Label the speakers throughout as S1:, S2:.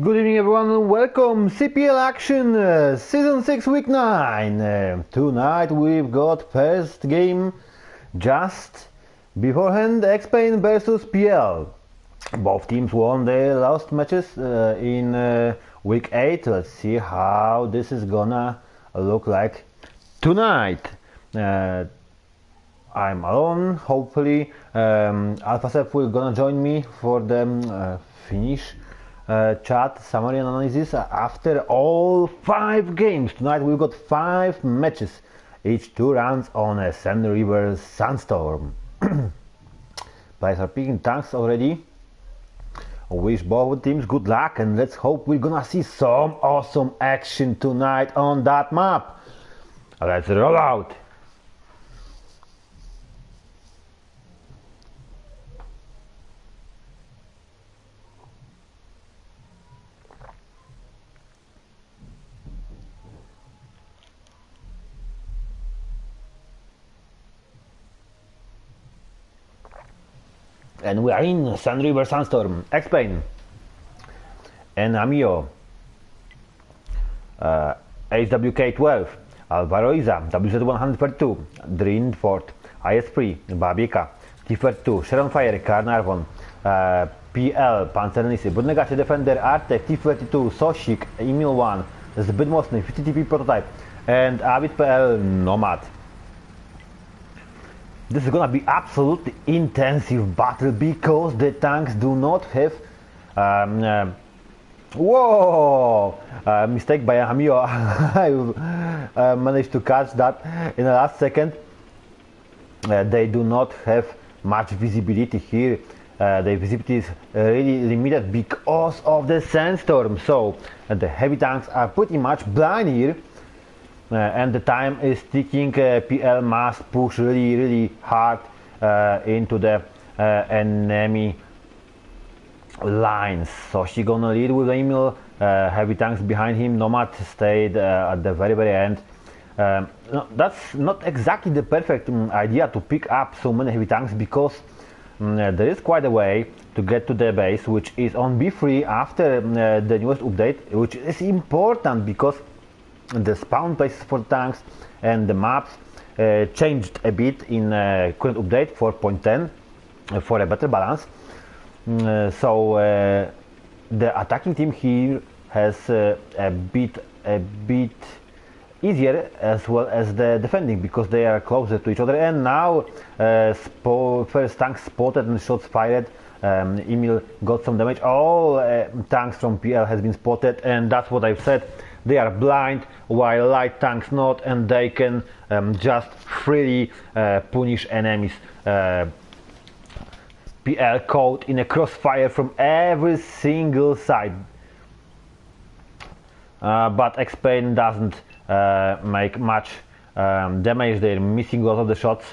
S1: Good evening everyone and welcome CPL Action Season 6 Week 9. Tonight we've got first game just beforehand, X-Pain versus PL. Both teams won their last matches in Week 8. Let's see how this is gonna look like tonight. I'm alone, hopefully Alpha Sep will gonna join me for the finish chat summary and analysis after all 5 games. Tonight we've got 5 matches, each 2 rounds on a Sand River Sandstorm. Players are picking tanks already. Wish both teams good luck and let's hope we're gonna see some awesome action tonight on that map. Let's roll out. And we are in Sand River Sandstorm. X-Pain and Amio, HWK12, Alvaro Iza, WZ132, Drinford, IS3, Babika, T42, Sharon Fire, Carnarvon, PL, Panzernisy, Budnegacie Defender, Artek, T32, Sosik, Emil 1, Zbyt Mocny, 50TP Prototype, and Avid PL Nomad. This is gonna be absolutely intensive battle because the tanks do not have whoa! Mistake by Hamio. I managed to catch that in the last second. They do not have much visibility here. The visibility is really limited because of the sandstorm. So the heavy tanks are pretty much blind here. And the time is ticking. PL must push really hard into the enemy lines. So she gonna lead with Emil, heavy tanks behind him. Nomad stayed at the very end. No, that's not exactly the perfect idea to pick up so many heavy tanks because there is quite a way to get to the base, which is on B3 after the newest update, which is important because the spawn places for tanks and the maps changed a bit in current update 4.10 for a better balance. So the attacking team here has a bit easier as well as the defending because they are closer to each other. And now first tank spotted and shots fired. Emil got some damage. All tanks from PL has been spotted, and that's what I've said. They are blind while light tanks not, and they can just freely punish enemies. PL caught in a crossfire from every single side, but X-Pain doesn't make much damage. They're missing a lot of the shots.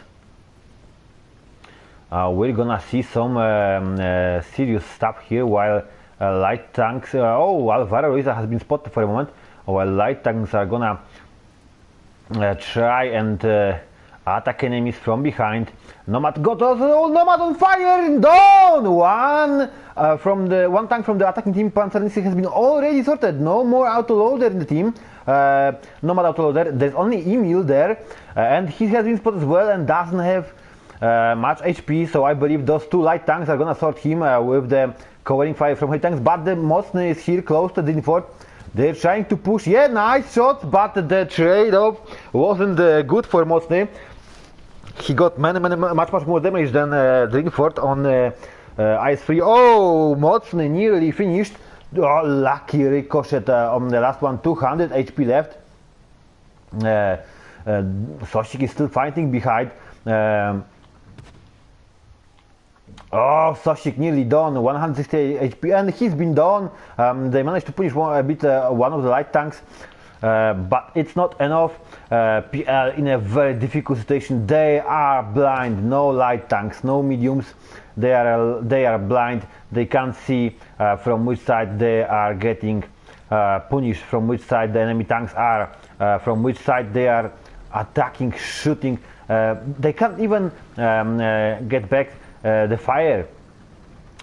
S1: We're gonna see some serious stuff here while light tanks. Oh, Alvaro Iza has been spotted for a moment. While light tanks are gonna try and attack enemies from behind. Nomad got also Nomad on fire. Down one tank from the attacking team. Panzernisy has been already sorted. No more autoloader in the team. Nomad autoloader. There's only Emil there, and he has been spotted as well and doesn't have much HP. So I believe those 2 light tanks are gonna sort him with the covering fire from heavy tanks. But the Mocny is here close to Drinford. They're trying to push. Yeah, nice shots, but the trade-off wasn't good for Mocny. He got much more damage than Drinford on IS3. Oh, Mocny nearly finished. Oh, lucky ricochet on the last one. 200 HP left. Sosik is still fighting behind. Oh, Sosik nearly done, 160 HP, and he's been done. They managed to punish one of the light tanks, but it's not enough. PL in a very difficult situation. They are blind. No light tanks, no mediums. They are blind. They can't see from which side they are getting punished, from which side the enemy tanks are, from which side they are attacking, shooting. They can't even get back the fire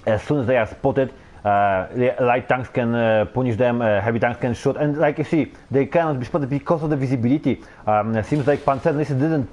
S1: as soon as they are spotted. light tanks can punish them, heavy tanks can shoot, and like you see, they cannot be spotted because of the visibility. It seems like Panzernissen didn't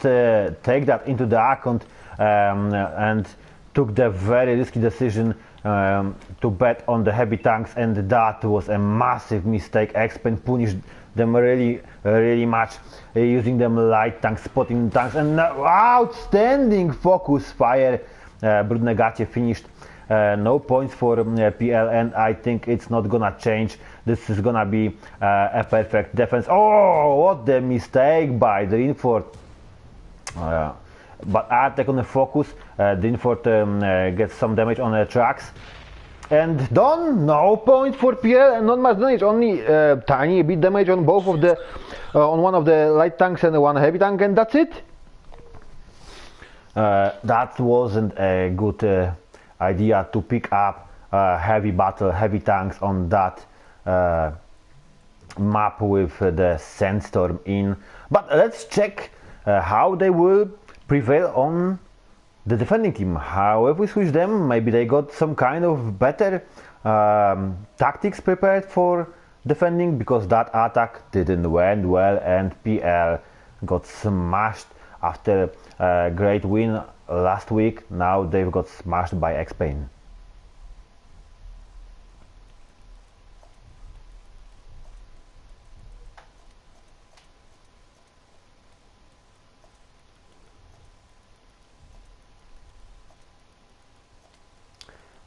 S1: take that into the account and took the very risky decision to bet on the heavy tanks, and that was a massive mistake. X-Pen punished them really much, using them light tanks, spotting tanks, and outstanding focus fire. Brudne finished. No points for PL, and I think it's not gonna change. This is gonna be a perfect defense. Oh, what the mistake by Drinford. But attack on the focus. Drinford gets some damage on the tracks. And done. No points for PL, and not much damage. Only tiny bit damage on both of the, on one of the light tanks and one heavy tank, and that's it. That wasn't a good idea to pick up heavy tanks on that map with the sandstorm in. But let's check how they will prevail on the defending team. How if we switch them, maybe they got some kind of better tactics prepared for defending, because that attack didn't went well, and PL got smashed after a great win last week. Now they've got smashed by X-Pen.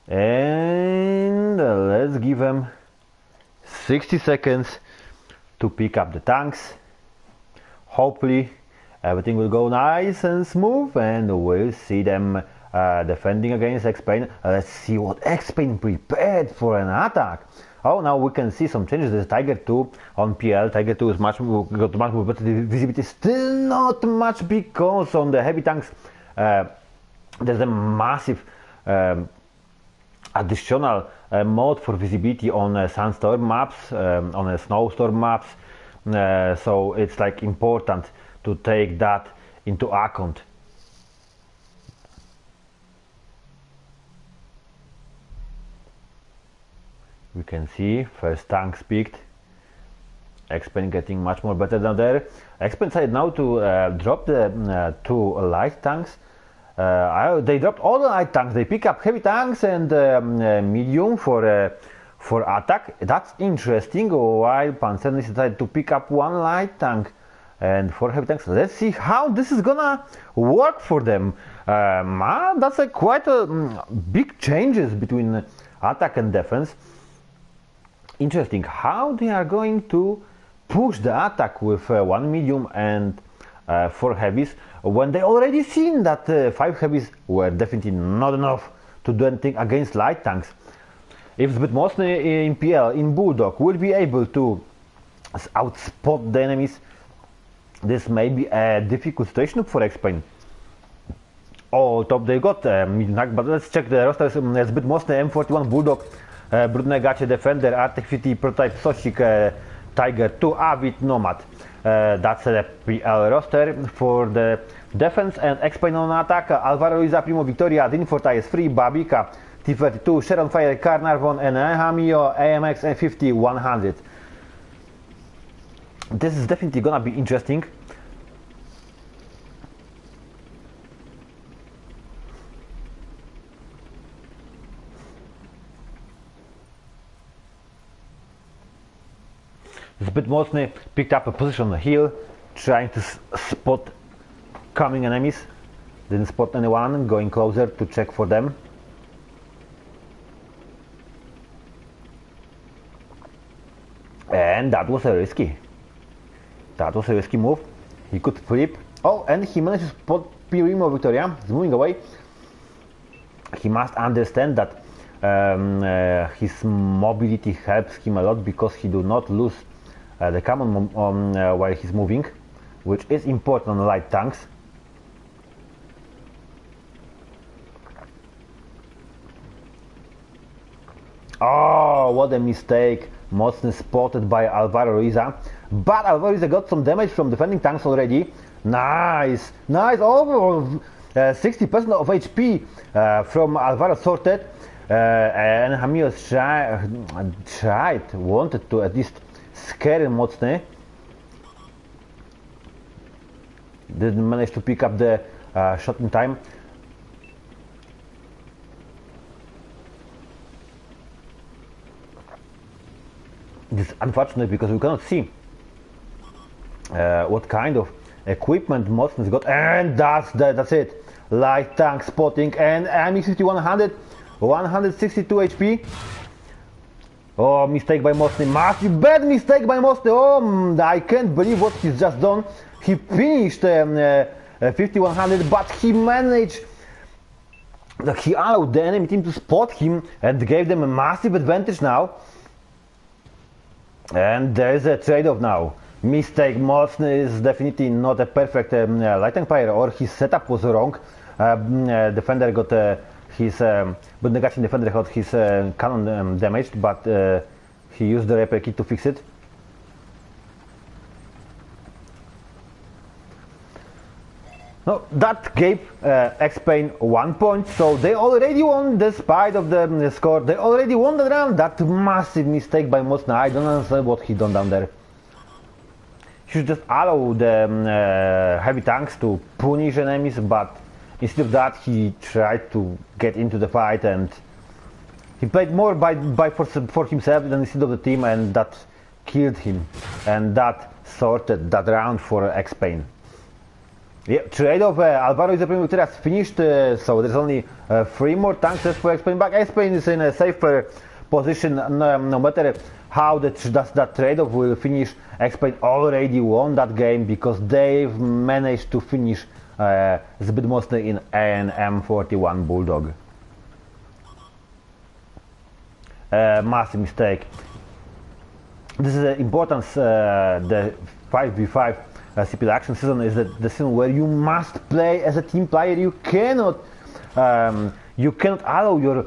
S1: And let's give them 60 seconds to pick up the tanks. Hopefully everything will go nice and smooth, and we'll see them defending against X-Pen. Let's see what X-Pen prepared for an attack. Oh, now we can see some changes. There's Tiger 2 on PL. Tiger 2 is got much more better visibility. Still not much, because on the heavy tanks there's a massive additional mode for visibility on sandstorm maps, on snowstorm maps. So it's like important to take that into account. We can see first tanks picked. X-Pen getting much more better down there. X-Pen decided now to drop the two light tanks. They dropped all the light tanks. They pick up heavy tanks and medium for attack. That's interesting. While Panzernissen decided to pick up one light tank and 4 heavy tanks. Let's see how this is gonna work for them. That's quite a big changes between attack and defense. Interesting how they are going to push the attack with 1 medium and 4 heavies, when they already seen that 5 heavies were definitely not enough to do anything against light tanks. If Zbytmocny in PL, in Bulldog, will be able to outspot the enemies, this may be a difficult situation for X-Pen. Oh, top they got medium tank, but let's check the rosters. Zbytmocny, M41 Bulldog, Brudne Defender, Artek 50 Prototype Sosik, Tiger 2, Avid, Nomad. That's the PL roster. For the defense and X-Pen on attack, Alvaro Luisa, Primo Victoria, Dinfort IS3, Babika, T32, Sharon Fire, Carnarvon, and Hamio, AMX, and 50 100. This is definitely gonna be interesting. Zbytmocny picked up a position on the hill, trying to spot coming enemies. Didn't spot anyone, going closer to check for them. And that was a risky move. He could flip. Oh, and he managed to spot Primo Victoria. He's moving away. He must understand that his mobility helps him a lot, because he do not lose the common while he's moving, which is important on light tanks. Oh, what a mistake. Mocny spotted by Alvaro Ruiza, but Alvaro Ruiza got some damage from defending tanks already. Nice, over 60% of HP from Alvaro sorted. and Hamios wanted to at least scare mocny. Didn't manage to pick up the shot in time. This is unfortunate because we cannot see what kind of equipment Mocny's got, and that's it. Light tank spotting, and MX-5100, 162 HP. Oh, mistake by Mocny, massive bad mistake by Mocny. Oh, I can't believe what he's just done. He finished 5100, but he managed. He allowed the enemy team to spot him and gave them a massive advantage now. And there is a trade-off now. Mistake. Mocny is definitely not a perfect light tank player, or his setup was wrong. Defender got his Budnegachin defender got his cannon damaged, but he used the repair kit to fix it. No, that gave X-Pain 1 point, so they already won despite of the score. They already won the round. That massive mistake by Mocny. I don't understand what he done down there. He should just allow the heavy tanks to punish enemies, but instead of that he tried to get into the fight, and he played more for himself than instead of the team, and that killed him, and that sorted that round for X-Pain. Yeah, trade-off. Alvaro is the Premier has finished, so there's only 3 more tanks left for X-Pain, but X-Pain is in a safer position. No matter how that trade-off will finish, X-Pain already won that game because they've managed to finish zbyt mocny in an M41 Bulldog. Massive mistake. This is important. The 5v5 CPL ACTION season is the season where you must play as a team player. You cannot allow your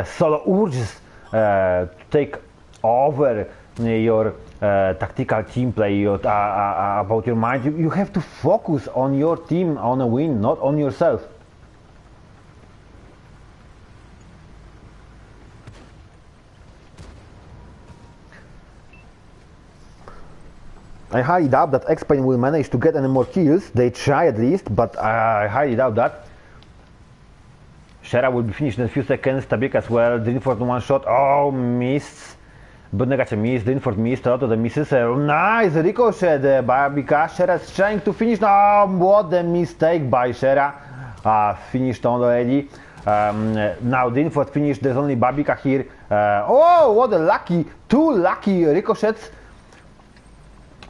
S1: solo urges to take over your tactical team play about your mind. You have to focus on your team, on a win, not on yourself. I highly doubt that X-Pain will manage to get any more kills. They try at least, but I highly doubt that. Shera will be finished in a few seconds. Tabik as well. Drinford one shot. Oh, missed. Budnegachin missed. Drinford missed. A lot of the misses. Nice ricochet by Barbika. Shera is trying to finish. Oh, what a mistake by Shera. Finished already. Now Drinford finished. There's only Barbika here. Oh, what a two lucky ricochets.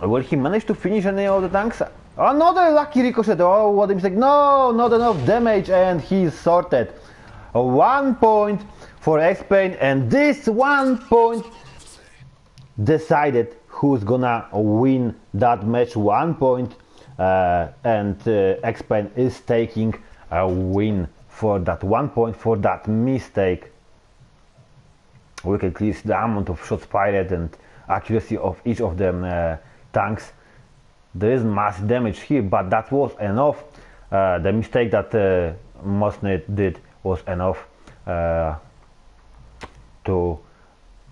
S1: Will he manage to finish any of the tanks? Another lucky ricochet. Oh, what a mistake. No, not enough damage, and he's sorted. 1 point for X-Pain, and this 1 point decided who's gonna win that match. 1 point, and X-Pain is taking a win for that 1 point for that mistake. We can clearly see the amount of shots fired and accuracy of each of them tanks. There is massive damage here, but that was enough. The mistake that Mocny did was enough to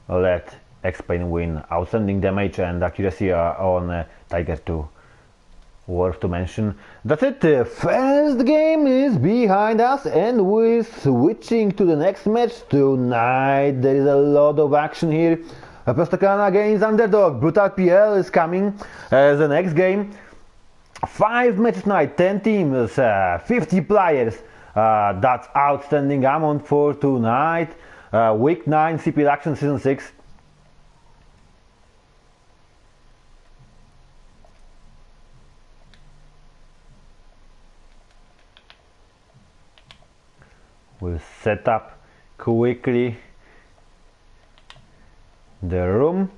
S1: let X-Pain win. Outstanding damage and accuracy on Tiger 2. Worth to mention. That's it. First game is behind us, and we're switching to the next match. Tonight there is a lot of action here. Prostokana against Underdog. Brutal PL is coming as the next game. 5 matches tonight, 10 teams, 50 players. That's outstanding amount for tonight. Week 9 CPL ACTION Season 6. We'll set up quickly the room.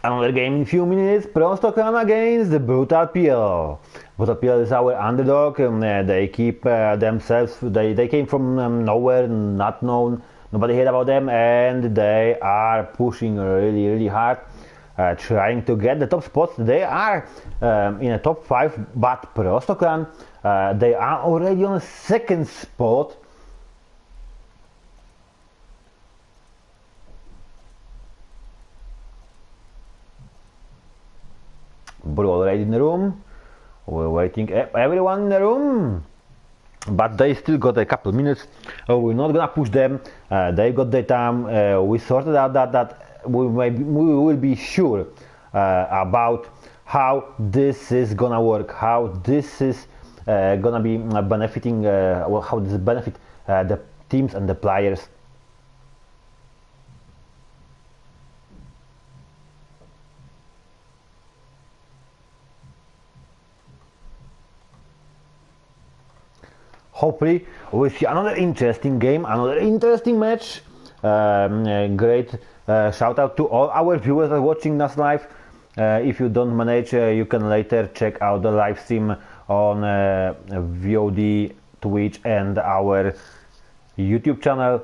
S1: Another game in a few minutes. Prostokana against the Brutal PL. Brutal PL is our underdog. They keep themselves. They came from nowhere, not known. Nobody heard about them, and they are pushing really hard. trying to get the top spots. They are in a top 5, but Prostoklan, they are already on a second spot. Blue already in the room. We're waiting everyone in the room, but they still got a couple minutes. We're not gonna push them. They got their time. We sorted out that we will be sure about how this is gonna work, how this is gonna be benefiting, how this benefit the teams and the players. Hopefully we'll see another interesting game, another interesting match. Great shout out to all our viewers that are watching us live. If you don't manage, you can later check out the live stream on VOD, Twitch and our YouTube channel.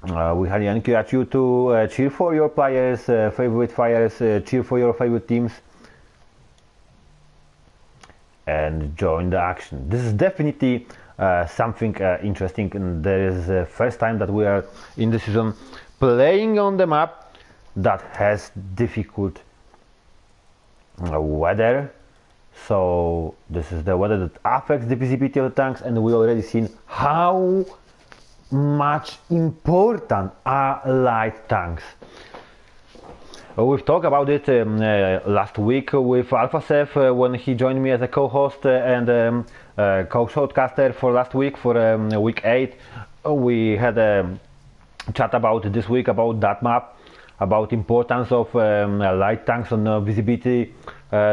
S1: We highly encourage you to cheer for your players, favorite players, cheer for your favorite teams, and join the action. This is definitely something interesting, and there is the first time that we are in the season playing on the map that has difficult weather. So this is the weather that affects the visibility of the tanks, and we already seen how much important are light tanks. We've talked about it last week with AlphaSef when he joined me as a co-host and co-shortcaster for last week, for week 8. We had a chat about this week about that map, about importance of light tanks on visibility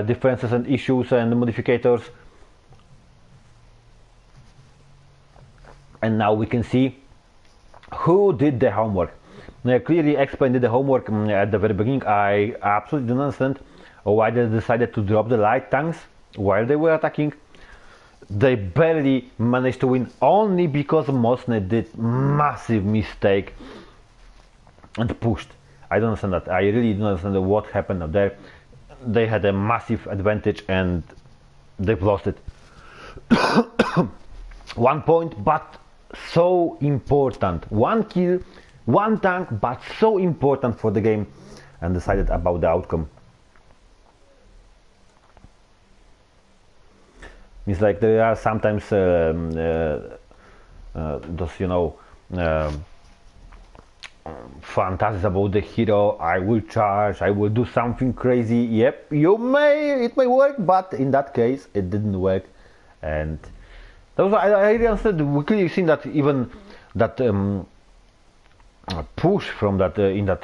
S1: differences and issues and modificators. And now we can see who did the homework. Clearly explained the homework at the very beginning. I absolutely don't understand why they decided to drop the light tanks while they were attacking. They barely managed to win only because Mosne did massive mistake and pushed. I don't understand that. I really don't understand what happened up there. They had a massive advantage and they've lost it. 1 point, but so important. 1 kill, 1 tank, but so important for the game, and decided about the outcome. It's like there are sometimes those, you know, fantasies about the hero. I will charge, I will do something crazy. Yep, it may work, but in that case it didn't work. And those, I really understand. We clearly seen that even that push from that in that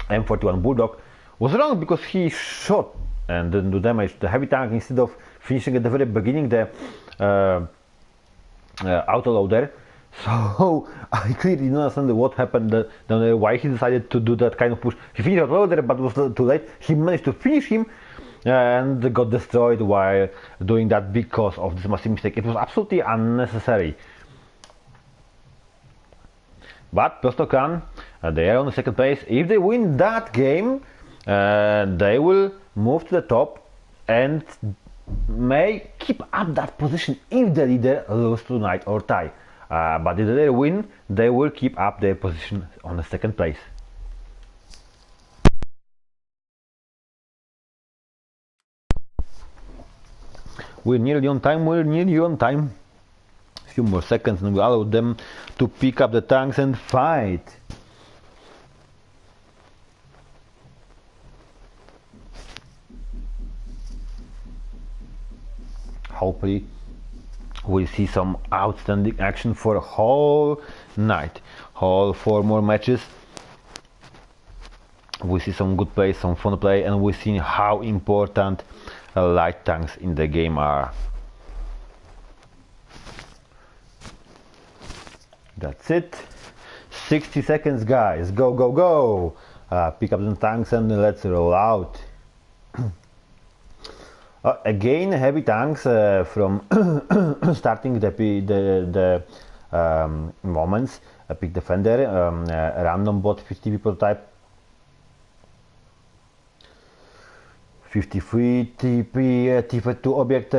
S1: M41 Bulldog was wrong, because he shot and didn't do damage to the heavy tank instead of finishing at the very beginning the autoloader. So I clearly don't understand what happened, why he decided to do that kind of push. He finished autoloader, but it was too late. He managed to finish him and got destroyed while doing that because of this massive mistake. It was absolutely unnecessary. But Prostoklan, they are on the second place. If they win that game, they will move to the top and may keep up that position if the leader loses tonight or tie. But if they win, they will keep up their position on the second place. We're nearly on time, A few more seconds and we allow them to pick up the tanks and fight. Hopefully we'll see some outstanding action for a whole night, whole 4 more matches. We see some good play, some fun play, and we see how important light tanks in the game are. That's it. 60 seconds, guys. Go, go, go. Pick up the tanks and let's roll out. Again, heavy tanks from starting the moments. A pick defender, random bot 50 people type. 53 TP, T2 object,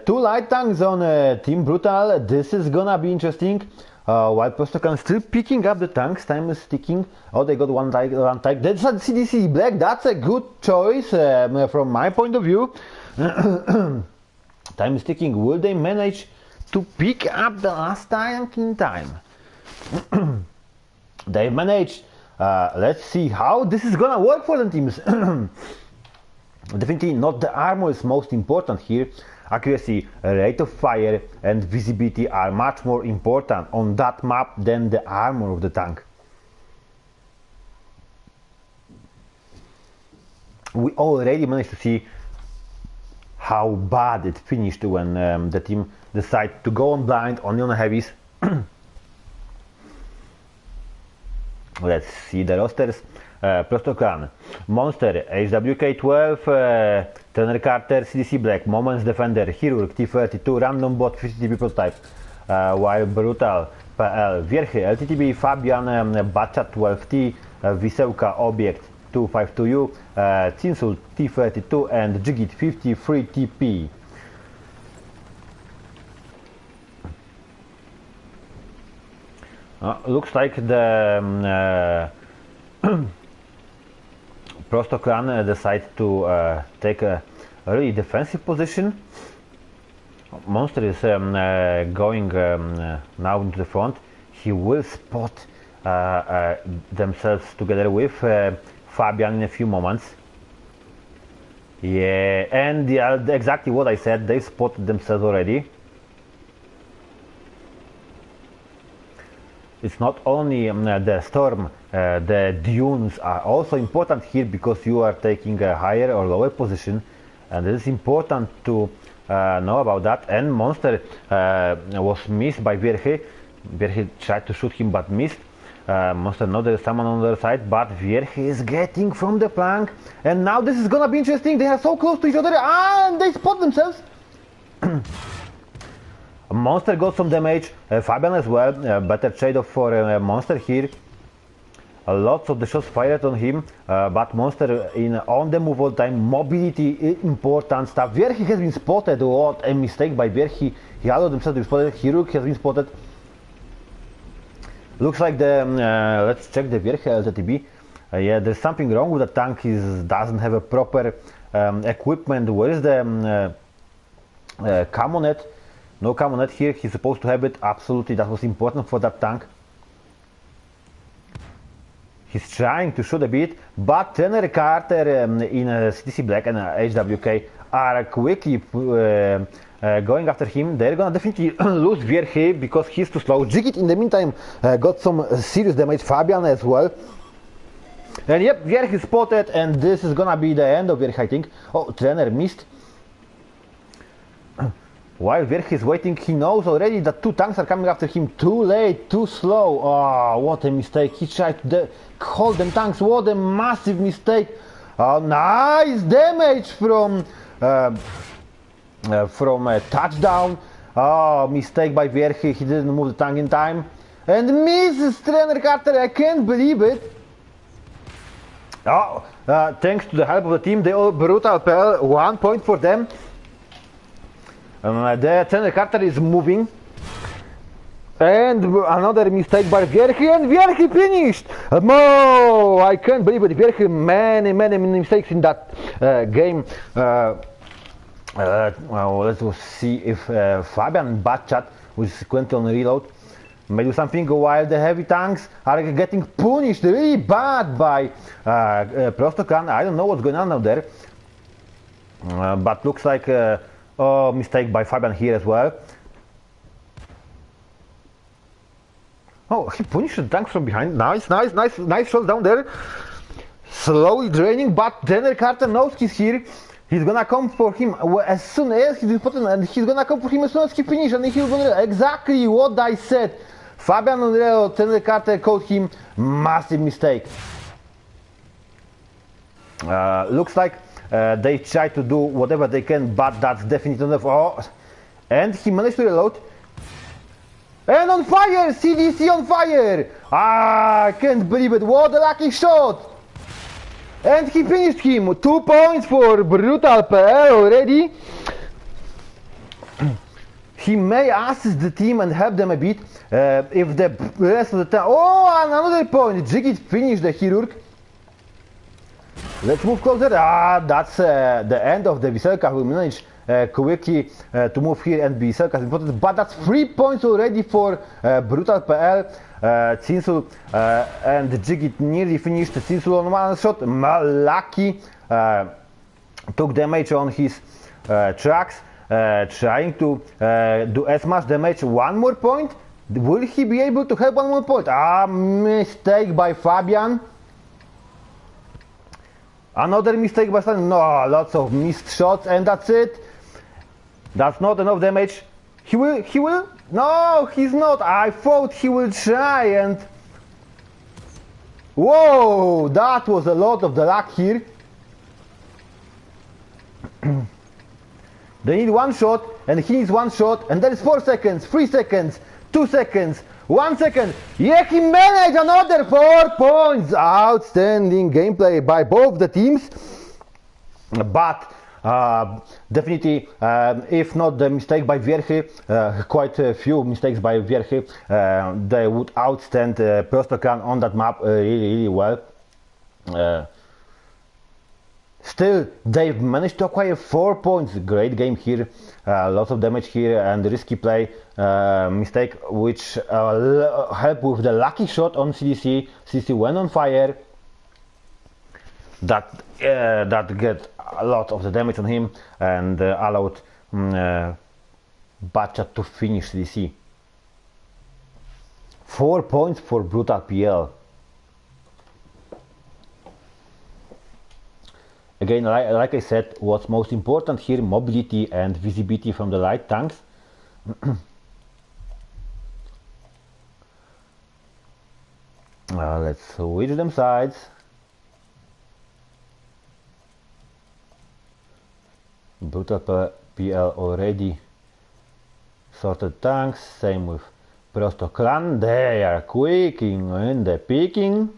S1: 2 light tanks on Team Brutal. This is gonna be interesting. While Prostokan still picking up the tanks, time is ticking. Oh, they got one tank. That's a CDC Black. That's a good choice from my point of view. Time is ticking. Will they manage to pick up the last tank in time? They managed. Let's see how this is gonna work for the teams. Definitely not the armor is most important here. Accuracy, rate of fire and visibility are much more important on that map than the armor of the tank. We already managed to see how bad it finished when the team decided to go on blind only on heavies. Let's see the rosters. Prostokan, Monster, HWK12, Trainer Carter, CDC Black, Moments Defender, Chirurg, T32, Random Bot, 50TB Prototype, while Brutal, PL, Wierchy, LTTB, Fabian, Batcha 12T, Wisełka, Object 252U, Cinsul, T32 and Jigit 53TP. Looks like the Prostokan decides to take a really defensive position. Monster is going now into the front. He will spot themselves together with Fabian in a few moments. Yeah, and exactly what I said, they spotted themselves already. It's not only the storm, the dunes are also important here because you are taking a higher or lower position, and it is important to know about that. And Monster was missed by Wierchy. Wierchy tried to shoot him but missed. Monster knows there is someone on the other side, but Wierchy is getting from the flank, and now this is gonna be interesting. They are so close to each other and they spot themselves. Monster got some damage, Fabian as well, better trade-off for Monster here. Lots of the shots fired on him, but Monster on the move all the time, mobility, important stuff. Wierchy has been spotted, what a mistake by Wierchy, he allowed himself to be spotted, Chirurg has been spotted. Looks like the, let's check the Wierchy LTTB. Yeah, there's something wrong with the tank, he doesn't have a proper equipment. Where is the Camonet? No Camonet here, he's supposed to have it, absolutely, that was important for that tank. He's trying to shoot a bit, but Trainer Carter in CDC Black and HWK are quickly going after him. They're gonna definitely lose Wierchy because he's too slow. Jigit in the meantime got some serious damage, Fabian as well. And yep, Wierchy spotted, and this is gonna be the end of Wierchy, I think. Oh, Trainer missed. While Wierchy is waiting, he knows already that two tanks are coming after him. Too late, too slow. Oh, what a mistake. He tried to hold them tanks. What a massive mistake. Oh, nice damage from a touchdown. Oh, mistake by Wierchy. He didn't move the tank in time. And misses Trainer Carter. I can't believe it. Oh, thanks to the help of the team, they all Brutal PL, 1 point for them. The Trainer Carter is moving, and another mistake by Wierchy, and Wierchy finished! No, I can't believe it. Wierchy, many mistakes in that game. Well, let's see if Fabian Batchat, with sequential on reload, may do something while the heavy tanks are getting punished really bad by Prostokan. I don't know what's going on out there, but looks like oh, mistake by Fabian here as well. Oh, he punished the tanks from behind. Nice shots down there. Slowly draining, but Trainer Carter knows he's here. He's gonna come for him as soon as he's important, and he's gonna come for him as soon as he finishes, and he's gonna exactly what I said. Fabian on the Trainer Carter called him massive mistake. Looks like they try to do whatever they can, but that's definitely enough. Oh, and he managed to reload. And on fire! CDC on fire! Ah, I can't believe it. What a lucky shot! And he finished him. 2 points for Brutal PL already. He may assist the team and help them a bit if the rest of the time. Oh, another point. Jiggy finished the Chirurg. Let's move closer. That's the end of the Wieselka, who managed quickly to move here, and Wieselka is important. But that's 3 points already for Brutal PL. Cinsul and Jiggy nearly finished. Cinsul on one shot. Lucky took damage on his tracks. Trying to do as much damage. One more point. Will he be able to have one more point? Mistake by Fabian. Another mistake by Fabian. No, lots of missed shots, and that's it. That's not enough damage. He will? No, he's not. I thought he will try, and whoa, that was a lot of the luck here. They need one shot, and he needs one shot, and there is 4 seconds, 3 seconds, 2 seconds, 1 second. Yeah, he managed another 4 points. Outstanding gameplay by both the teams. But definitely, if not the mistake by Wierchy, quite a few mistakes by Wierchy, they would outstand Prostokran on that map really well. Still, they've managed to acquire 4 points. Great game here, lots of damage here, and risky play mistake, which helped with the lucky shot on CDC. CDC went on fire. That get a lot of the damage on him and allowed Bacha to finish CDC. 4 points for Brutal PL. Again, like I said, what's most important here, mobility and visibility from the light tanks. Let's switch them sides. Brutal PL already sorted tanks, same with Prostokran. They are quicking and they're picking.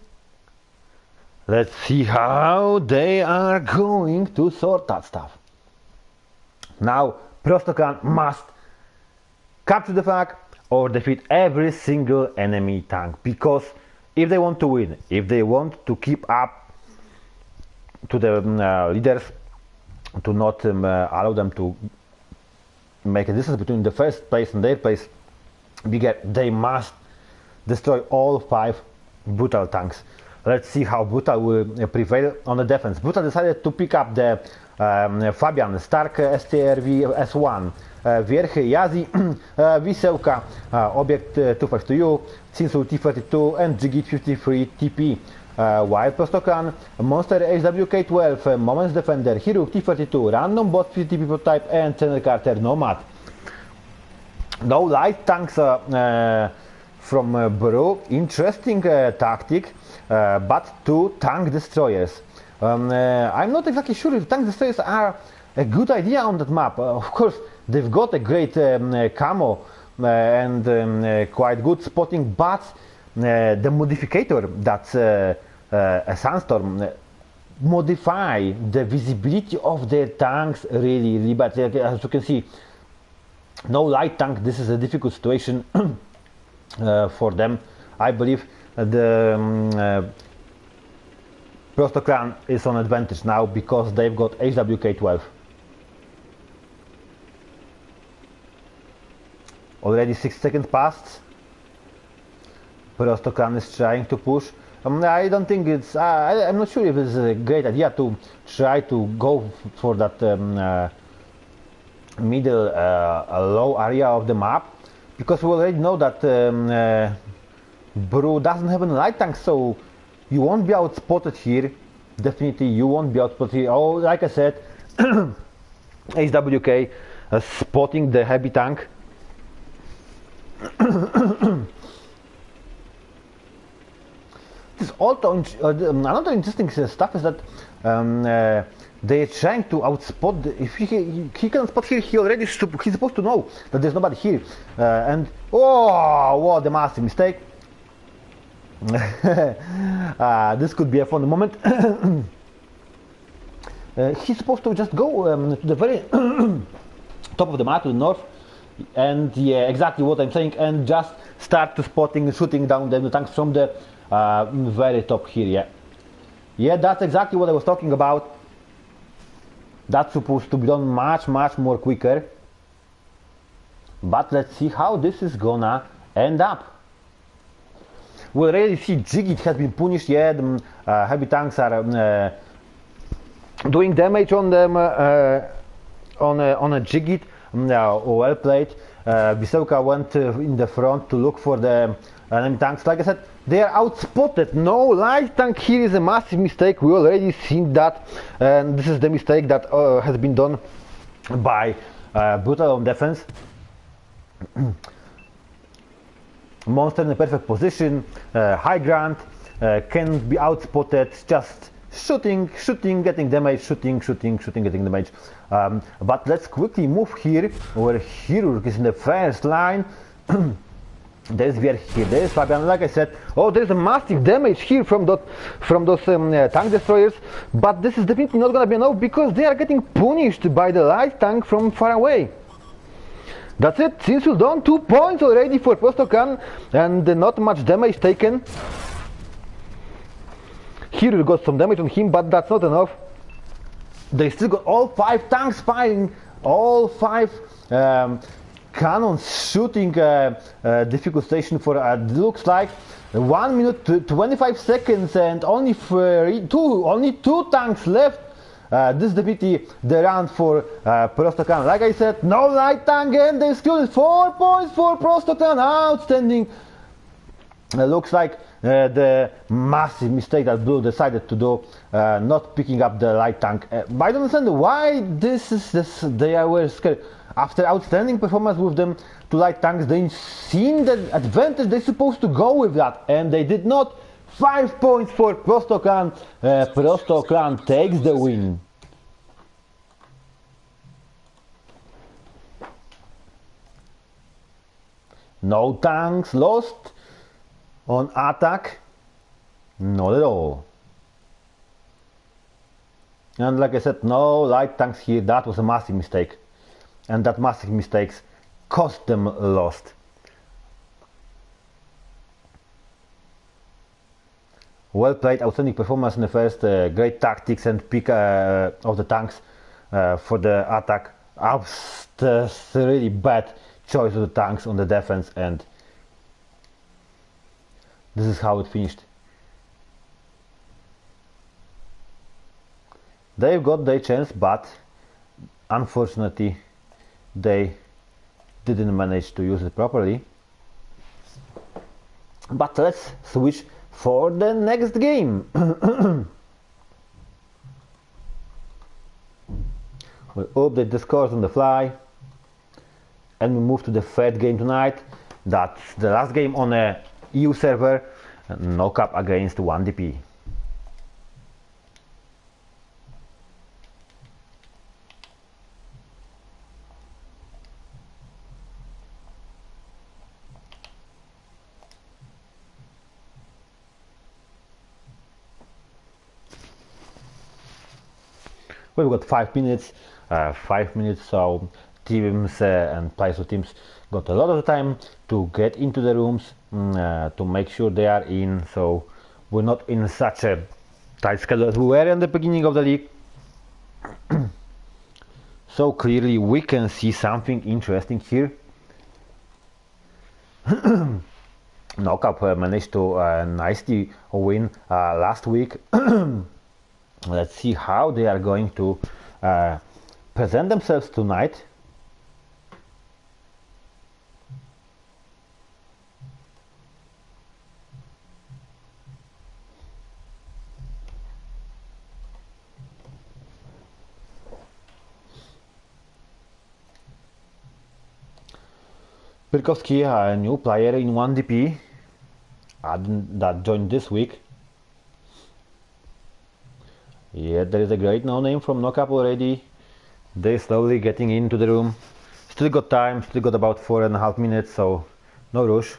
S1: Let's see how they are going to sort that stuff. Now, Prostokran must capture the flag or defeat every single enemy tank, because if they want to win, if they want to keep up to the leaders, to not allow them to make a distance between the first place and their place bigger, they must destroy all 5 Brutal tanks. Let's see how Brutal will prevail on the defense. Brutal decided to pick up the Fabian, Stark STRV S1, Wierchy, Yazi, Wieselka, Object 252U, Cinsul T32 and Jiggy 53 TP. While Prostokran, Monster HWK12, Moments Defender, Hero T32, Random Bot 50 prototype and Channel Carter Nomad. No light tanks from Bro, interesting tactic, but 2 tank destroyers. I'm not exactly sure if tank destroyers are a good idea on that map. Of course, they've got a great camo and quite good spotting, but the modificator that's a Sandstorm modify the visibility of their tanks really bad. As you can see, no light tank. This is a difficult situation for them. I believe the Prostokran is on advantage now because they've got HWK12. Already 6 seconds passed. Prostokran is trying to push. I don't think it's. I'm not sure if it's a great idea to try to go for that middle low area of the map, because we already know that Bru doesn't have any light tanks, so you won't be outspotted here. Definitely, you won't be outspotted here. Oh, like I said, HWK spotting the heavy tank. This also another interesting stuff is that they're trying to outspot. If he can spot here, he's supposed to know that there's nobody here. And oh, what a massive mistake! This could be a fun moment. he's supposed to just go to the very top of the map to the north, and yeah, exactly what I'm saying, and just start to shooting down the tanks from the very top here. Yeah, that's exactly what I was talking about. That's supposed to be done much more quicker, but let's see how this is gonna end up. We already see Jigit has been punished. Yeah, the heavy tanks are doing damage on them on a Jigit. Well played. Biselka went in the front to look for the enemy tanks. Like I said, they are outspotted. No light tank here is a massive mistake. We already seen that, and this is the mistake that has been done by Brutal on defense. Monster in a perfect position, high ground, can be outspotted, just shooting, getting damage, shooting, getting damage. But let's quickly move here, where Chirurg is in the first line. There's Vier here, there's Fabian. Like I said, there's a massive damage here from those tank destroyers, but this is definitely not gonna be enough because they are getting punished by the light tank from far away. That's it, since we're done, 2 points already for Prostokan, and not much damage taken. Here we got some damage on him, but that's not enough. They still got all 5 tanks firing, all 5 cannons shooting difficult station for looks like 1 minute 25 seconds and only 2 tanks left. This is definitely the round for Prostokan. Like I said, no light tank, and they still 4 points for Prostokan. Outstanding. Looks like the massive mistake that Blue decided to do, not picking up the light tank. I don't understand why they were scared. After outstanding performance with them 2 light tanks, they seen the advantage, they're supposed to go with that, and they did not. 5 points for Prostokan. Prostokan takes the win. No tanks lost on attack, not at all. And like I said, no light tanks here. That was a massive mistake, and that massive mistakes cost them lost. Well played, outstanding performance in the first, great tactics and pick of the tanks for the attack. Really bad choice of the tanks on the defense, and this is how it finished. They've got their chance, but unfortunately they didn't manage to use it properly. But let's switch for the next game. We'll update the scores on the fly, and we move to the third game tonight. That's the last game on a EU server, knock-up against 1DP. We've got 5 minutes, so teams and players of teams got a lot of time to get into the rooms, to make sure they are in, so we're not in such a tight schedule as we were in the beginning of the league. So clearly we can see something interesting here. Knockup managed to nicely win last week. Let's see how they are going to present themselves tonight. Pirkowski, a new player in 1DP that joined this week. Yeah, there is a great no-name from Knockup already. They're slowly getting into the room. Still got time, still got about 4.5 minutes, so no rush.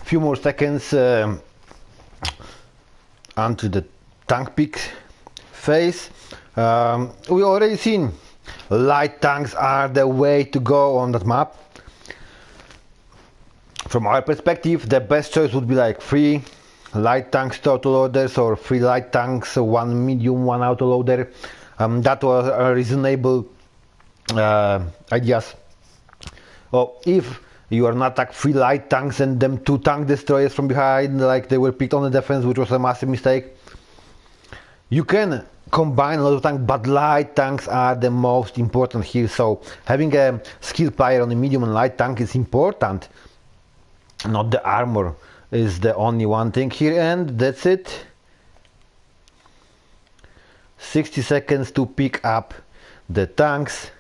S1: few more seconds until the tank peak phase. We already seen light tanks are the way to go on that map. From our perspective, the best choice would be like 3 light tanks autoloaders or 3 light tanks, 1 medium, 1 autoloader. That was a reasonable ideas. Well, if you are not like 3 light tanks and them 2 tank destroyers from behind, like they were picked on the defense, which was a massive mistake. You can combine a lot of tanks, but light tanks are the most important here. So having a skilled player on the medium and light tank is important. Not the armor is the only one thing here, and that's it. 60 seconds to pick up the tanks.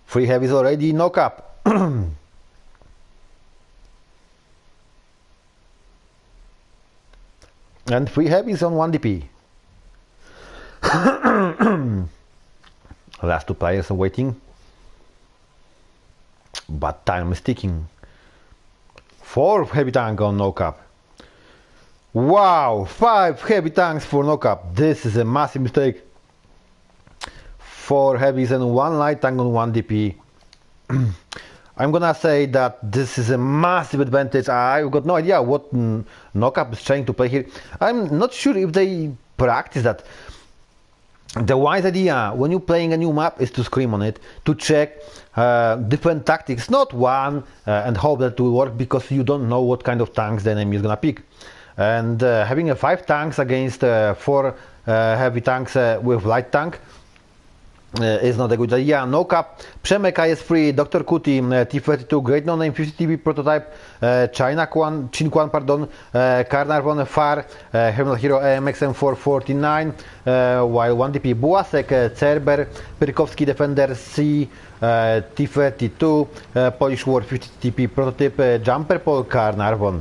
S1: 3 heavies already knock up. And 3 heavies on 1 DP. Last 2 players are waiting. But time is ticking. 4 heavy tank on knock up. Wow, 5 heavy tanks for knock up. This is a massive mistake. 4 heavies and 1 light tank on 1 DP. I'm gonna say that this is a massive advantage. I've got no idea what Knockup is trying to play here. I'm not sure if they practice that. The wise idea when you're playing a new map is to scream on it, to check different tactics, not one and hope that it will work, because you don't know what kind of tanks the enemy is gonna pick. And having a 5 tanks against 4 heavy tanks with light tank is not a good idea. No cap, Przemek IS3, Dr. Kuti, T32, Great No Name 50 TV prototype, Chin Quan, pardon, Carnarvon Far, Heavenly Hero AMX M449, while 1DP Buasek, Cerber, Pyrkowski Defender C, T32, Polish War 50 TP prototype, Jumper Pole, Carnarvon.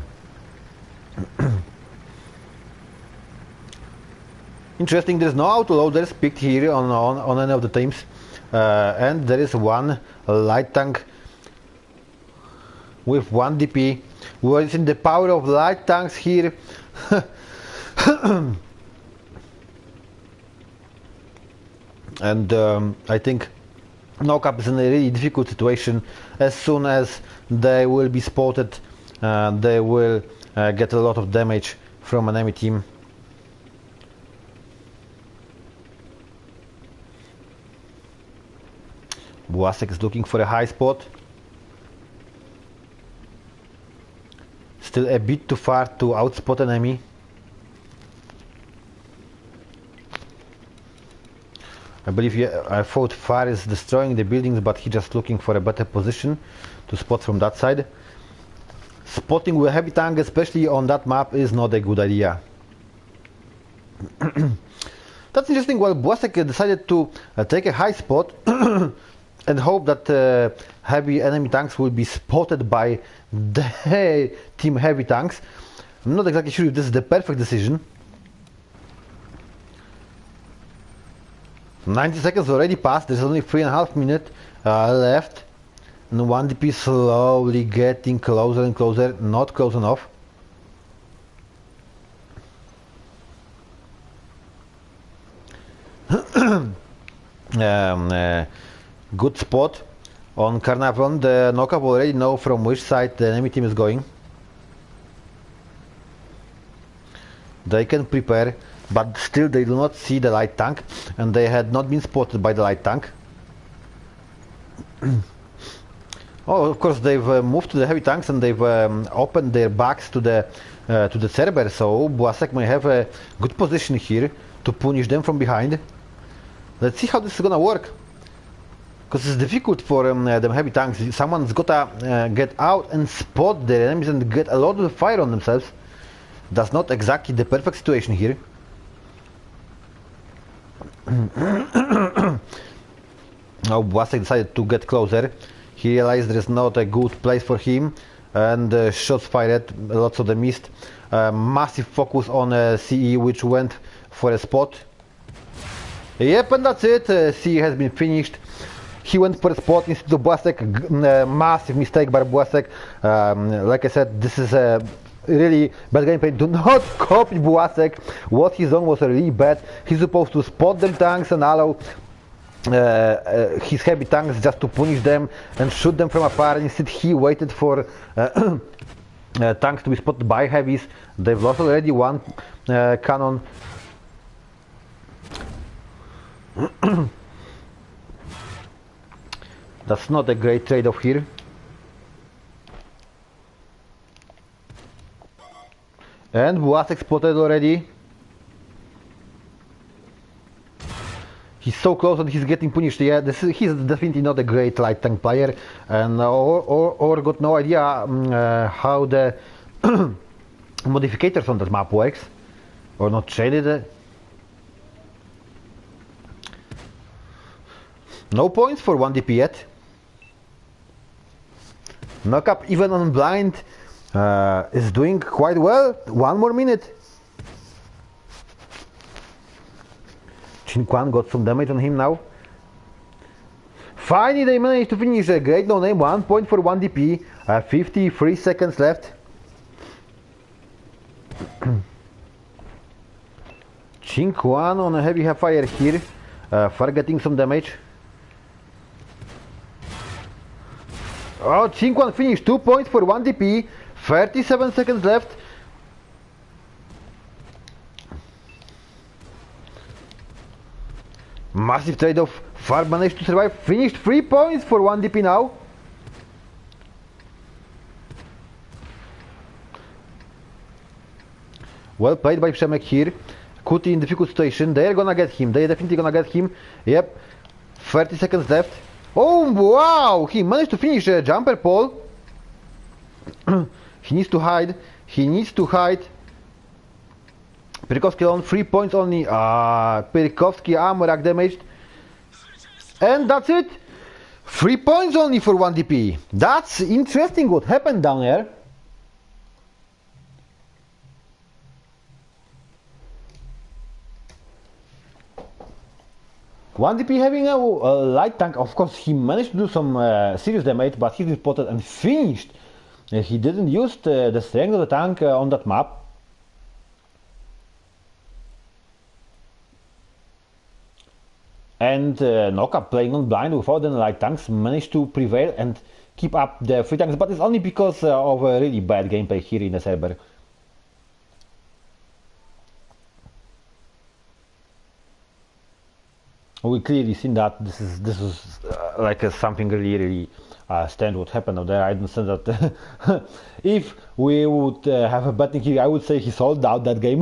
S1: Interesting, there's no autoloaders picked here on any of the teams, and there is 1 light tank with 1 DP. We're seeing the power of light tanks here. And I think Knockup is in a really difficult situation. As soon as they will be spotted, they will get a lot of damage from an enemy team. Buasek is looking for a high spot. Still a bit too far to outspot an enemy. I believe I thought Far is destroying the buildings, but he's just looking for a better position to spot from that side. Spotting with a heavy tank, especially on that map, is not a good idea. That's interesting. Well, Buasek decided to take a high spot and hope that heavy enemy tanks will be spotted by the team heavy tanks. I'm not exactly sure if this is the perfect decision. 90 seconds already passed, there's only 3.5 minutes left. And 1DP slowly getting closer and closer, not close enough. Good spot on Carnarvon. The Knockup already know from which side the enemy team is going. They can prepare, but still they do not see the light tank, and they had not been spotted by the light tank. Oh, of course they've moved to the heavy tanks, and they've opened their backs to the Cerber, so Buasek may have a good position here to punish them from behind. Let's see how this is gonna work, because it's difficult for them heavy tanks. Someone's gotta get out and spot their enemies and get a lot of fire on themselves. That's not exactly the perfect situation here. Now Buasek decided to get closer. He realized there is not a good place for him, and shots fired, lots of them missed. Massive focus on CE, which went for a spot. Yep, and that's it. CE has been finished. he went for a spot instead of Błaszek. Massive mistake by Błaszek. Like I said, this is a really bad gameplay. Do not copy Błaszek. What he's done was really bad. He's supposed to spot them tanks and allow his heavy tanks just to punish them and shoot them from afar. Instead, he waited for tanks to be spotted by heavies. They've lost already one cannon. That's not a great trade-off here. And Błaszek spotted already. He's so close and he's getting punished. Yeah, he's definitely not a great light tank player, and or got no idea how the modificators on that map works, or not traded it. No points for 1DP yet. Knockup even on blind is doing quite well. One more minute. Chin Quan got some damage on him now. Finally they managed to finish a great no name. 1 point for 1DP. 53 seconds left. Chin Quan on a heavy fire here, forgetting some damage. Oh, Chin Quan finished 2 points for 1DP. 37 seconds left. Massive trade-off. Far managed to survive. Finished 3 points for 1DP now. Well played by Przemek here. Kuti in difficult situation. They're gonna get him. They're definitely gonna get him. Yep. 30 seconds left. Oh wow! He managed to finish a jumper pole. He needs to hide. He needs to hide. Perikowski on 3 points only. Perikowski armor rack damaged. And that's it. 3 points only for 1DP. That's interesting what happened down there. One DP having a light tank. Of course, he managed to do some serious damage, but he spotted and finished. He didn't use the strength of the tank on that map. And Knockup playing on blind without any light tanks managed to prevail and keep up the free tanks, but it's only because of a really bad gameplay here in the server. We clearly seen that this is like something really strange what happened out there. I understand that if we would have a betting here, I would say he sold out that game.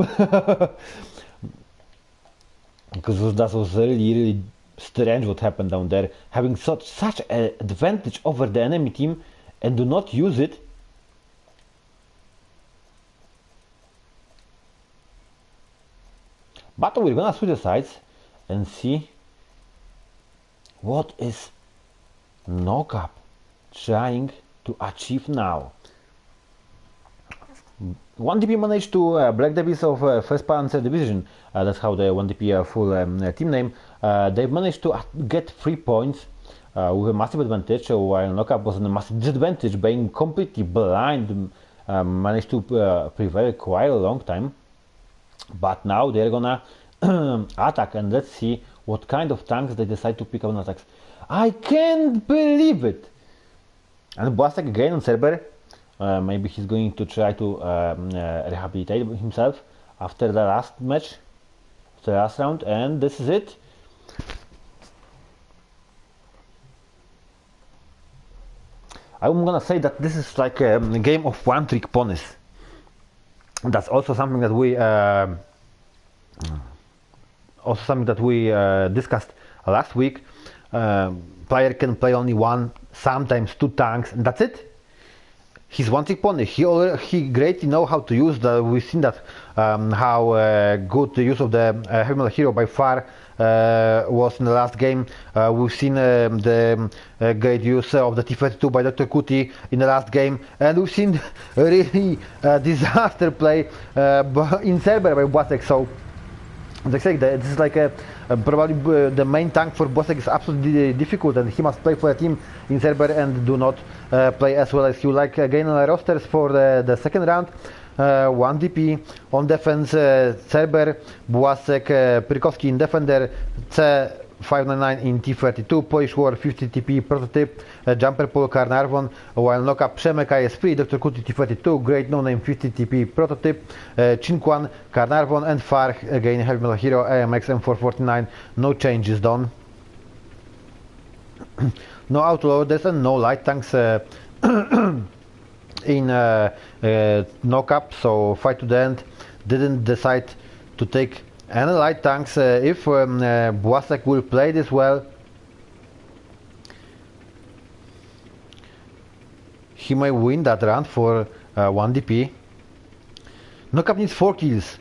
S1: Because that was really strange what happened down there, having such an advantage over the enemy team and do not use it. But we're gonna switch the sides and see what is Knockup trying to achieve now. 1DP managed to Black Devils of 1st Panzer Division, that's how the 1DP full team name. They've managed to get 3 points with a massive advantage, while Knockup was in a massive disadvantage, being completely blind, managed to prevail quite a long time. But now they're gonna attack, and let's see what kind of tanks they decide to pick up on attacks. I can't believe it! And Błaszek again on server. Maybe he's going to try to rehabilitate himself after the last match, the last round, and this is it. I'm gonna say that this is like a game of one-trick ponies. That's also something that we discussed last week. Player can play only one, sometimes two tanks, and that's it. He's one-trick pony. He greatly know how to use the. We've seen that how good the use of the heavy metal hero by far was in the last game. We've seen the great use of the T-32 by Dr. Kuti in the last game, and we've seen really disaster play in server by Błaszek. So This is like probably the main tank for Bosek is absolutely difficult, and he must play for a team in Cerber and do not play as well as he would like. Again, rosters for the second round. 1 DP on defense, Cerber, Błasek, Prykowski in defender, C599 in T32, Polish War 50 TP prototype, Jumper Polo Carnarvon, while Knockup Przemek IS3, Dr. Kuti T32, Great No Name 50 TP prototype, Chinquan, Carnarvon, and Farh, again Heavy Metal Hero, AMX M449, no changes done. No autoloaders and no light tanks in Knockup, so fight to the end. Didn't decide to take any light tanks. If Błasek will play this well, he may win that round for 1 DP. Knockup needs 4 kills.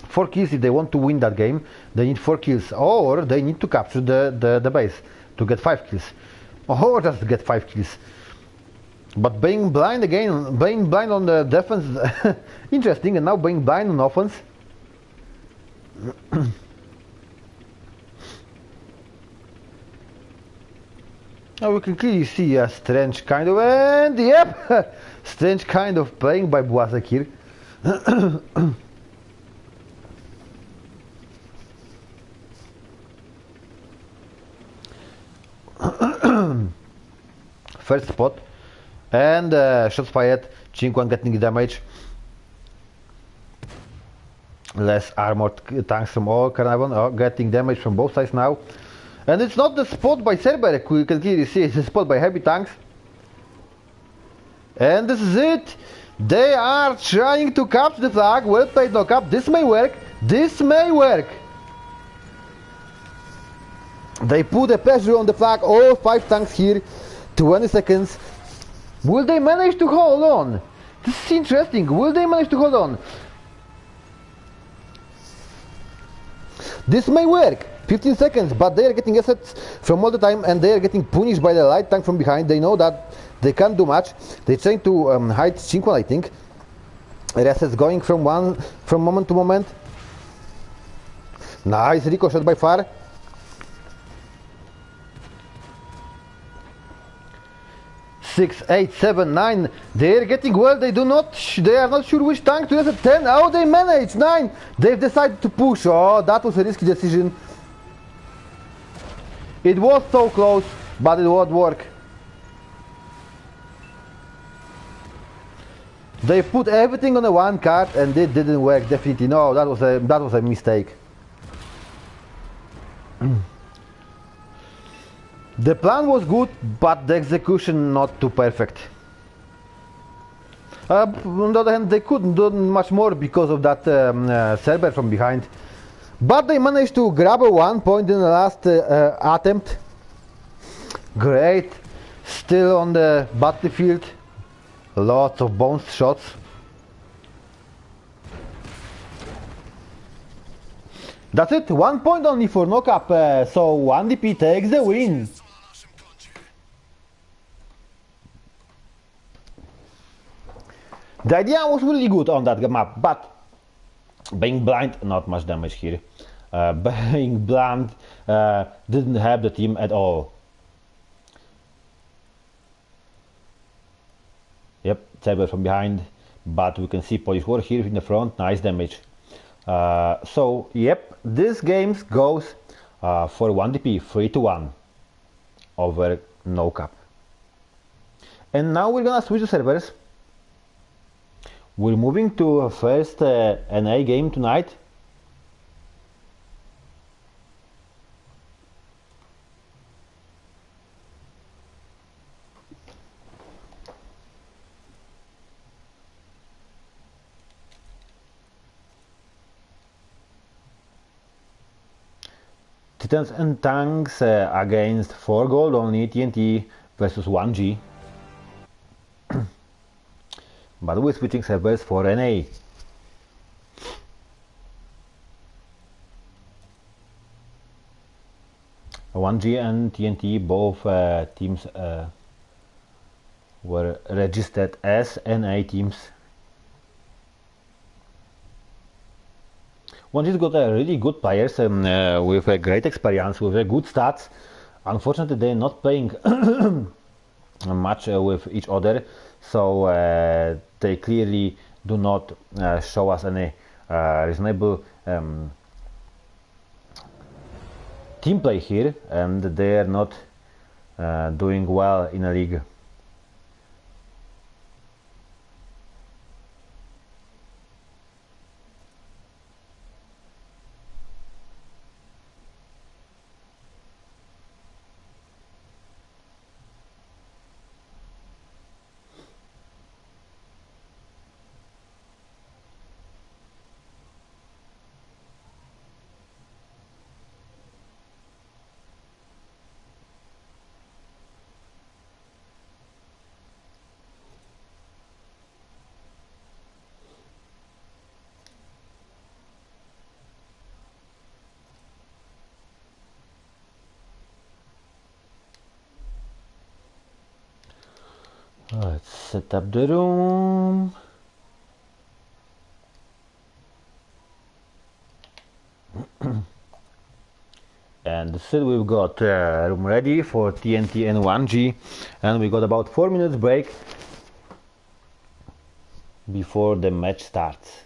S1: Four kills if they want to win that game. They need 4 kills, or they need to capture the base to get 5 kills, or just get 5 kills. But being blind again, being blind on the defense, interesting, and now being blind on offense. Now we can clearly see a strange kind of, and yep, strange kind of playing by Błasek here. First spot, and shots fired, Chinquan getting damage. Less armored tanks from all, Carnarvon getting damage from both sides now. And it's not the spot by Cerber, you can clearly see it's a spot by heavy tanks. And this is it! They are trying to capture the flag, well played Knockup, this may work, this may work! They put the pressure on the flag, all 5 tanks here, 20 seconds. Will they manage to hold on? This is interesting, will they manage to hold on? This may work, 15 seconds, but they are getting assets from all the time and they are getting punished by the light tank from behind. They know that they can't do much. They're trying to hide Chinquan, I think. Assets going from moment to moment. Nice ricochet by Farh. 6, 8, 7, 9. They are getting well. They are not sure which tank to reset. 10. Oh, they managed. 9. They've decided to push. Oh, that was a risky decision. It was so close, but it won't work. They put everything on the one card and it didn't work. Definitely no. That was a mistake. The plan was good, but the execution not too perfect. On the other hand, they couldn't do much more because of that Cerber from behind. But they managed to grab a 1 point in the last attempt. Great. Still on the battlefield. Lots of bounce shots. That's it. 1 point only for Knockup. So 1 DP takes the win. The idea was really good on that map, but being blind, not much damage here. Being blind didn't help the team at all. Yep, Cerber from behind, but we can see Polish War here in the front, nice damage. So, yep, this game goes for 1 DP, 3-1 over Knockup. And now we're gonna switch the servers. We're moving to first NA game tonight. Titans and Tanks against 4 gold only, TNT versus 1G. But we're switching servers for NA. One G and TNT, both teams were registered as NA teams. One just got a really good players with a great experience, with a good stats. Unfortunately, they're not playing much with each other, so they clearly do not show us any reasonable team play here, and they are not doing well in a league. Let's set up the room. And still we've got room ready for TNT and 1G, and we got about 4 minutes break before the match starts.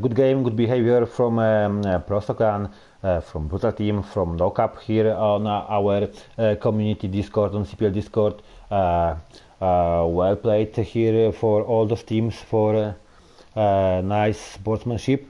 S1: Good game, good behavior from Prostokan, from Brutal Team, from NoCap here on our community Discord, on CPL Discord. Well played here for all those teams, for nice sportsmanship.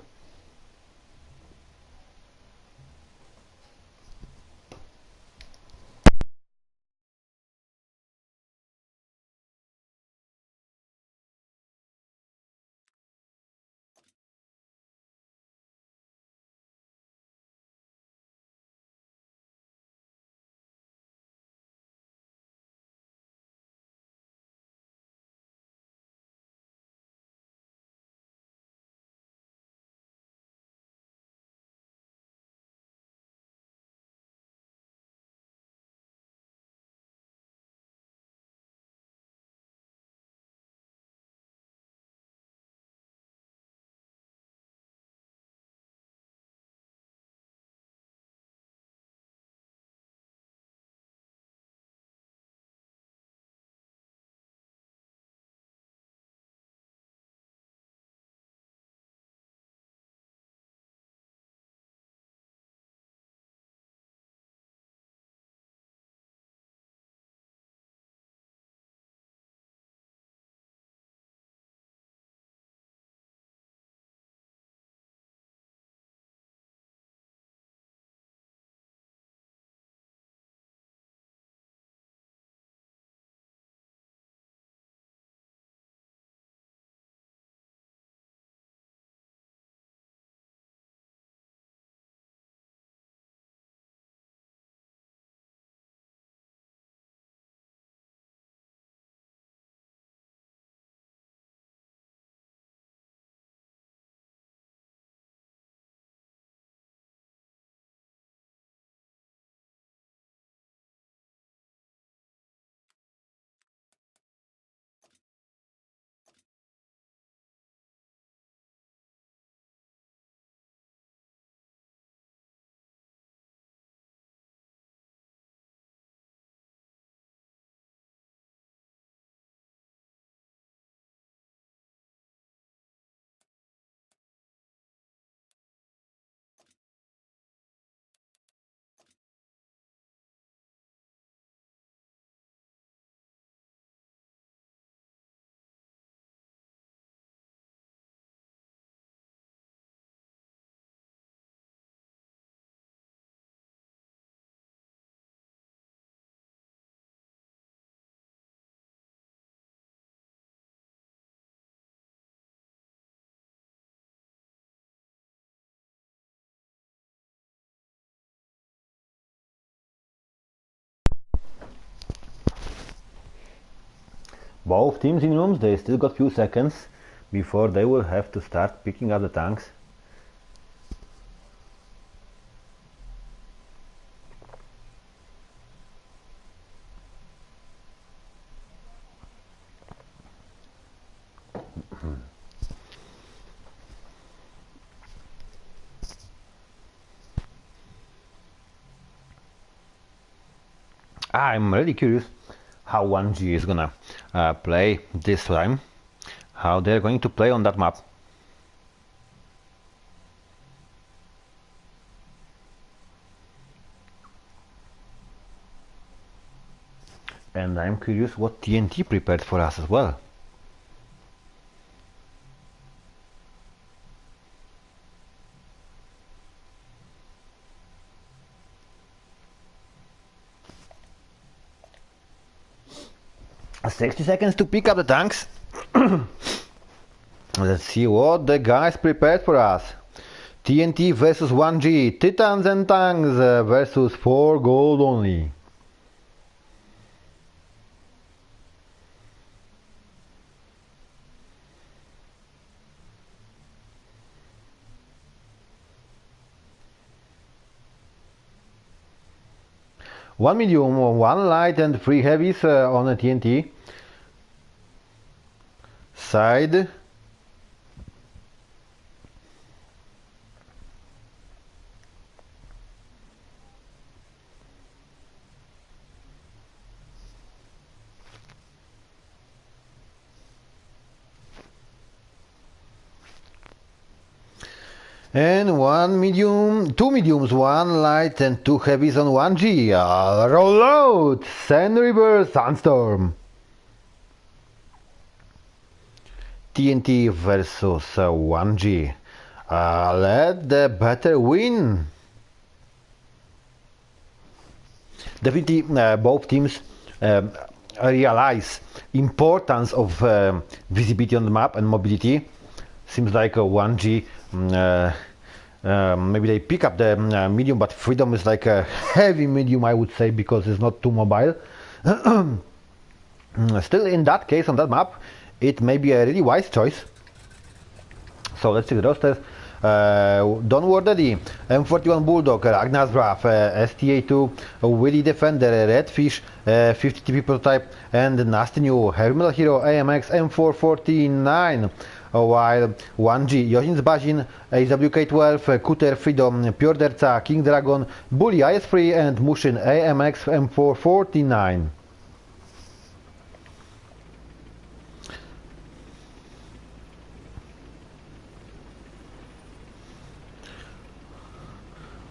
S1: Both teams in rooms, they still got few seconds before they will have to start picking up the tanks. I'm really curious how 1G is gonna play this time, how they're going to play on that map. And I'm curious what TNT prepared for us as well. "60 seconds to pick up the tanks." Let's see what the guys prepared for us. TNT versus 1G, Titans and Tanks versus 4 gold only. One medium, one light and 3 heavies on the TNT side. And one medium, 2 mediums, 1 light and 2 heavies on 1G. Roll out! Sand River Sandstorm. TNT versus 1G. Let the better win. Definitely both teams realize importance of visibility on the map and mobility. Seems like 1G maybe they pick up the medium, but Freedom is like a heavy medium, I would say, because it's not too mobile. Still, in that case, on that map, it may be a really wise choice. So let's see the rosters. Don Wardaddy, M41 Bulldog, Ragnar's Wrath, STA2, Willy Defender, Redfish, 50 TP prototype, and Nasty New Heavy Metal Hero AMX M449. While 1G, Jozin's Bazin, HWK12, Kuter Freedom, Pure Derca, King Dragon, Bully IS3, and Mushin AMX M449.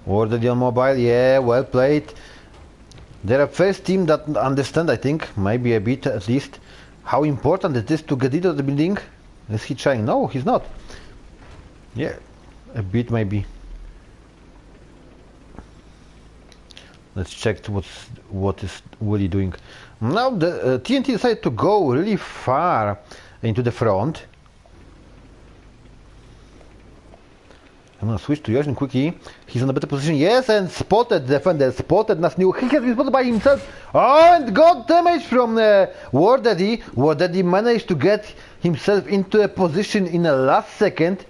S1: Ordered on mobile, yeah, well played. They're a first team that understand, I think, maybe a bit at least, how important it is to get into the building. Is he trying? No, he's not. Yeah, a bit maybe. Let's check what is Willy doing. Now the TNT decided to go really far into the front. I'm gonna switch to Yoshin quickly. He's in a better position. Yes, and spotted defender, spotted Nasnew. He has been spotted by himself. Oh, and got damage from Wardaddy. Wardaddy managed to get himself into a position in the last second.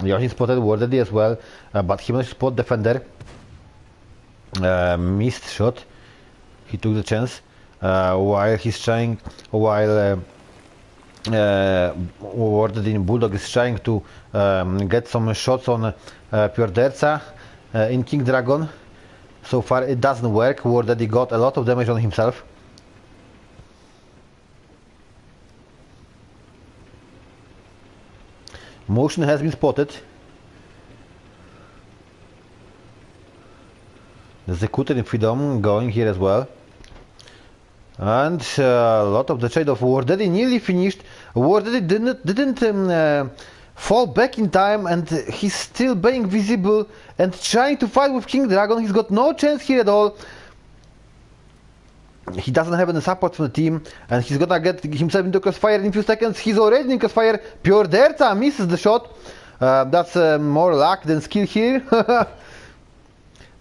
S1: Yoshin spotted Wardaddy as well, but he managed to spot defender. Missed shot. He took the chance while he's trying. While Wardaddy in Bulldog is trying to get some shots on Pure Derca in King Dragon. So far it doesn't work. Wardaddy got a lot of damage on himself. Motion has been spotted. There's a Kuter in Freedom going here as well. And a lot of the trade of Wardaddy nearly finished. Wardaddy didn't fall back in time, and he's still being visible and trying to fight with King Dragon. He's got no chance here at all. he doesn't have any support from the team, and he's gonna get himself into crossfire in a few seconds. He's already in crossfire. Pioderza misses the shot. That's more luck than skill here.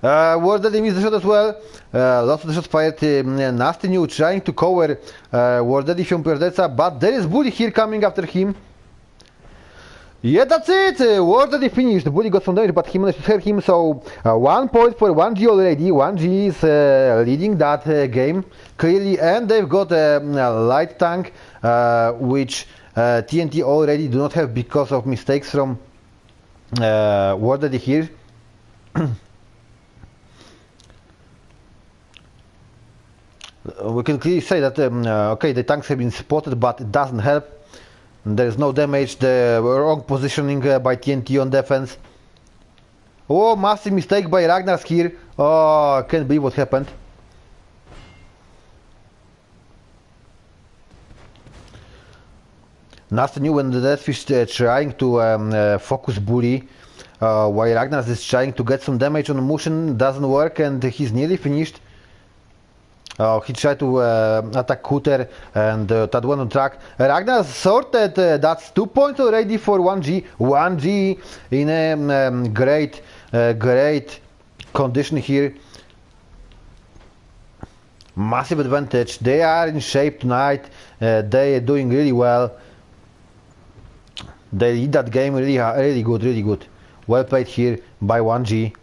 S1: Wardaddy missed the shot as well. Lots of the shots fired. Nasty New trying to cover Wardaddy from Pioderza, but there is Bully here coming after him. Yeah, that's it! Wardaddy finished. Bully got some damage, but he managed to hurt him, so 1 point for 1G already. 1G is leading that game clearly, and they've got a light tank, which TNT already do not have because of mistakes from Wardaddy here. We can clearly say that, okay, the tanks have been spotted, but it doesn't help. There is no damage, the wrong positioning by TNT on defense. Oh, massive mistake by Ragnars here. Oh, I can't believe what happened. Nasty New when the Deathfish trying to focus Bully, while Ragnars is trying to get some damage on Mushin, doesn't work, and he's nearly finished. He tried to attack Kuter, and that went on track. Ragnar sorted, that's 2 points already for 1G. 1G in a great condition here. Massive advantage. They are in shape tonight. They are doing really well. They lead that game really good. Well played here by 1G.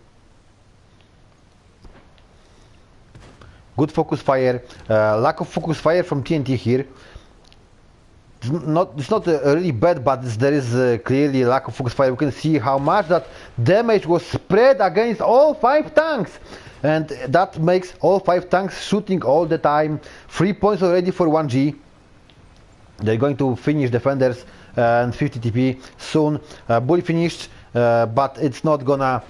S1: Good focus fire, lack of focus fire from TNT here. It's not really bad, but there is clearly a lack of focus fire. We can see how much that damage was spread against all 5 tanks, and that makes all 5 tanks shooting all the time. 3 points already for 1G. They're going to finish defenders and 50 TP soon. Bully finished, but it's not gonna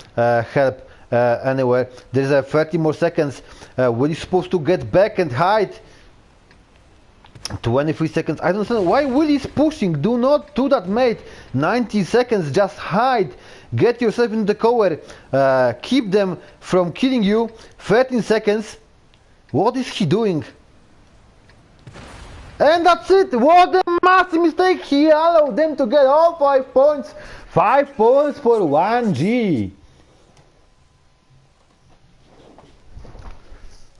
S1: help anywhere. There's 30 more seconds. Will supposed to get back and hide? 23 seconds. I don't understand why Willie is pushing. Do not do that, mate. 90 seconds. Just hide. Get yourself into the cover. Keep them from killing you. 13 seconds. What is he doing? And that's it. What a massive mistake. He allowed them to get all 5 points. 5 points for 1G.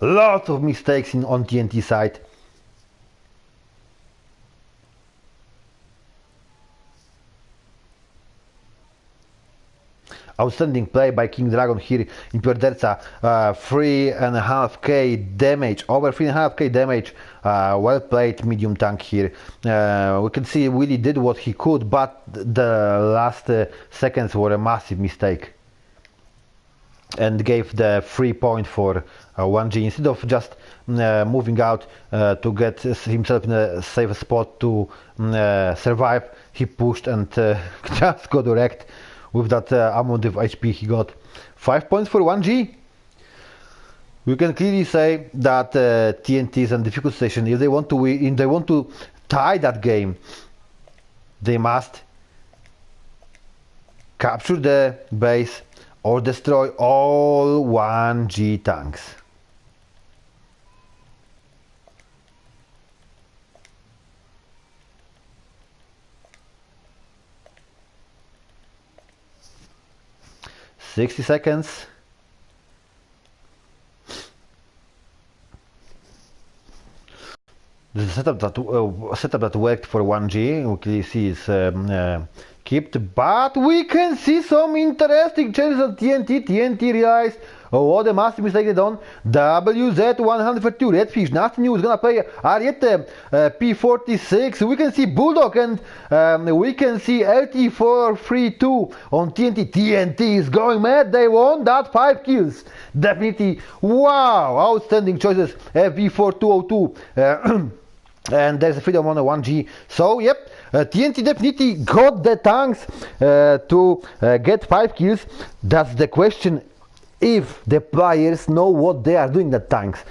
S1: Lots of mistakes on TNT side. Outstanding play by King Dragon here in Pioderza. 3.5k damage, over 3.5k damage. Well played medium tank here. We can see Willie did what he could, but the last seconds were a massive mistake. And gave the 3 point for 1G. Instead of just moving out to get himself in a safe spot to survive, he pushed and just got wrecked with that amount of HP he got. 5 points for 1G. We can clearly say that TNT is in difficult station. If they want to win, if they want to tie that game, they must capture the base or destroy all 1G tanks. $60 seconds. The setup that worked for 1G, we can see is kept, but we can see some interesting changes on TNT. TNT realized what a massive mistake they done. WZ132 Redfish, Nasty New is gonna play Ariete P46. We can see Bulldog and we can see LT432 on TNT. TNT is going mad. They won that 5 kills. Definitely, wow, outstanding choices. FV4202. And there's a freedom on a 1G. So yep, TNT definitely got the tanks to get 5 kills. That's the question, if the players know what they are doing, the tanks.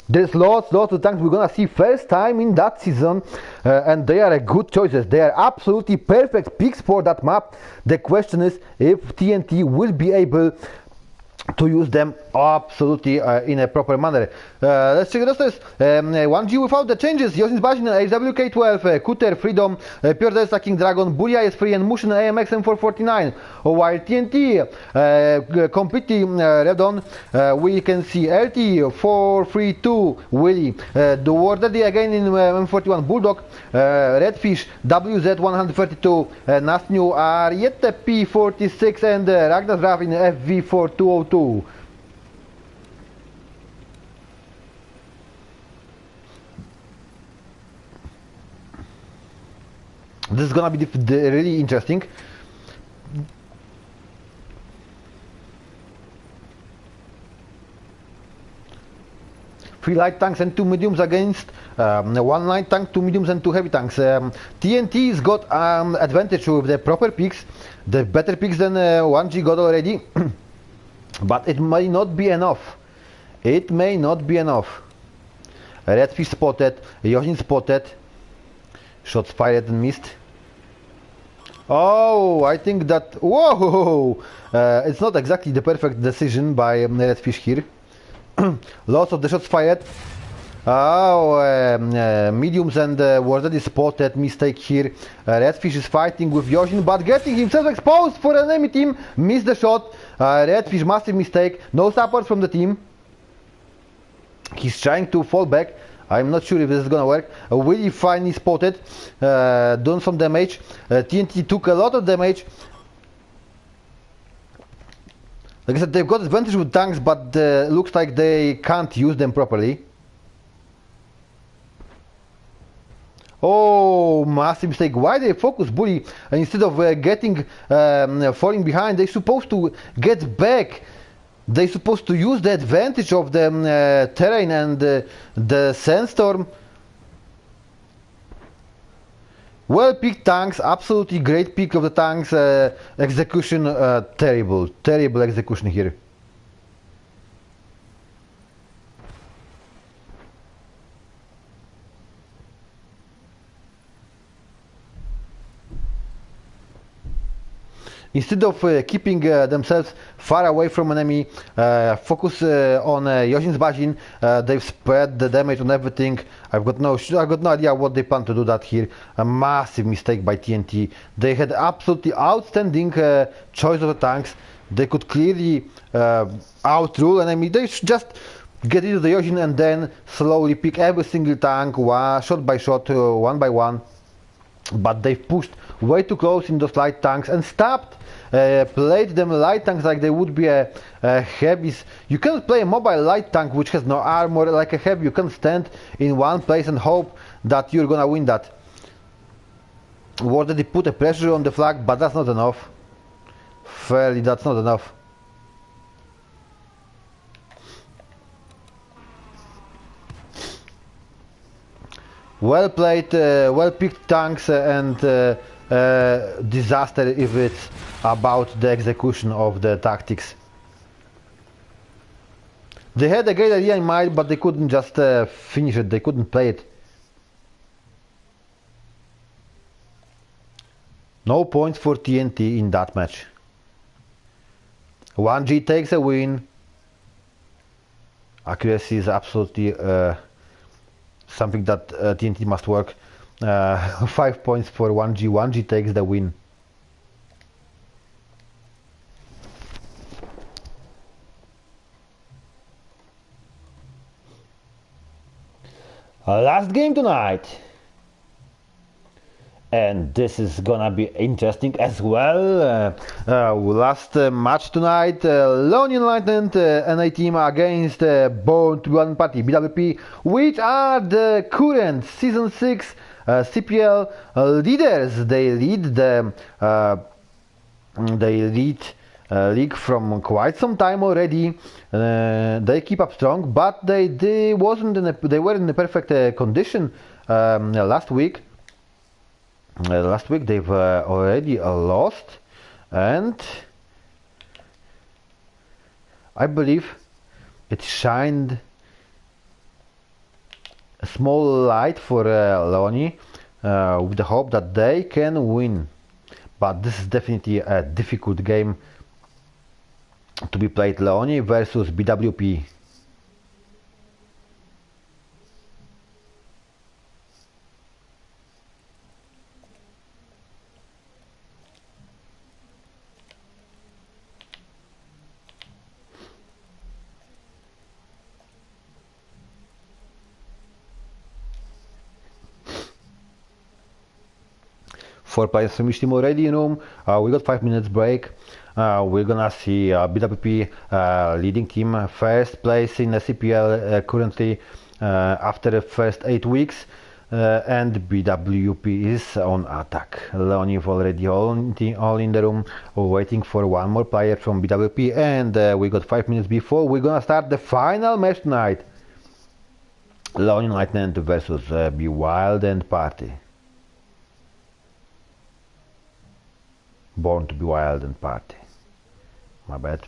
S1: There's lots of tanks we're gonna see first time in that season, and they are a good choices. They are absolutely perfect picks for that map. The question is if TNT will be able to use them absolutely in a proper manner. Let's check the rosters. 1G without the changes. Yosin Zbazin, HWK12, Kuter, Freedom, Piotr King Dragon, Buria is free, and Mushin AMX M449. While TNT completely red on, we can see LT 432 Willy, the Wardaddy again in M41 Bulldog, Redfish WZ132, Nasnu Ariete P46, and Ragnar Rav in FV4202. This is gonna be really interesting. Three light tanks and two mediums against one light tank, two mediums and two heavy tanks. TNT's got advantage with the proper picks, the better picks than 1G got already. But it may not be enough. It may not be enough. Redfish spotted, Yosin spotted. Shots fired and missed. Oh, I think that... Whoa! It's not exactly the perfect decision by Redfish here. Lots of the shots fired. Oh, mediums and was already spotted. Mistake here. Redfish is fighting with Yosin, but getting himself exposed for an enemy team. Missed the shot. Redfish, massive mistake. No support from the team. He's trying to fall back. I'm not sure if this is gonna work. Willy finally spotted. Done some damage. TNT took a lot of damage. Like I said, they've got advantage with tanks, but looks like they can't use them properly. Oh, massive mistake. Why they focus Bully instead of getting falling behind? They're supposed to get back. They're supposed to use the advantage of the terrain and the sandstorm. Well picked tanks, absolutely great pick of the tanks. Execution, terrible execution here. Instead of keeping themselves far away from enemy, focus on Yosin Zbazin. They've spread the damage on everything. I've got no idea what they plan to do that here. A massive mistake by TNT. They had absolutely outstanding choice of the tanks. They could clearly outrule enemy. They should just get into the Yosin and then slowly pick every single tank, shot by shot, one by one. But they pushed way too close in those light tanks and stopped. Played them light tanks like they would be a heavies. You can't play a mobile light tank which has no armor like a heavy. You can stand in one place and hope that you're gonna win that. Already put a pressure on the flag, but that's not enough. Fairly, that's not enough. Well played, well picked tanks and disaster if it's about the execution of the tactics. They had a great idea in mind, but they couldn't just finish it, they couldn't play it. No points for TNT in that match. 1G takes a win. Accuracy is absolutely something that TNT must work. 5 points for 1G. 1G takes the win. Last game tonight. And this is gonna be interesting as well. Last match tonight, Lone Enlightened NA team against Born to One Party BWP, which are the current Season 6 CPL leaders. They lead the league from quite some time already. They keep up strong, but they weren't in a perfect condition last week. Last week they've already lost, and I believe it shined a small light for Loni with the hope that they can win. But this is definitely a difficult game. to be played: Leoni versus BWP. Four players from each team already in room. We got 5 minutes break. We're gonna see BWP leading team, first place in the CPL currently after the first 8 weeks, and BWP is on attack. Leoni already all in the room, waiting for one more player from BWP, and we got 5 minutes before we're gonna start the final match tonight. Leoni Lightning versus Be Wild and Party. Born to be Wild and Party. My bad.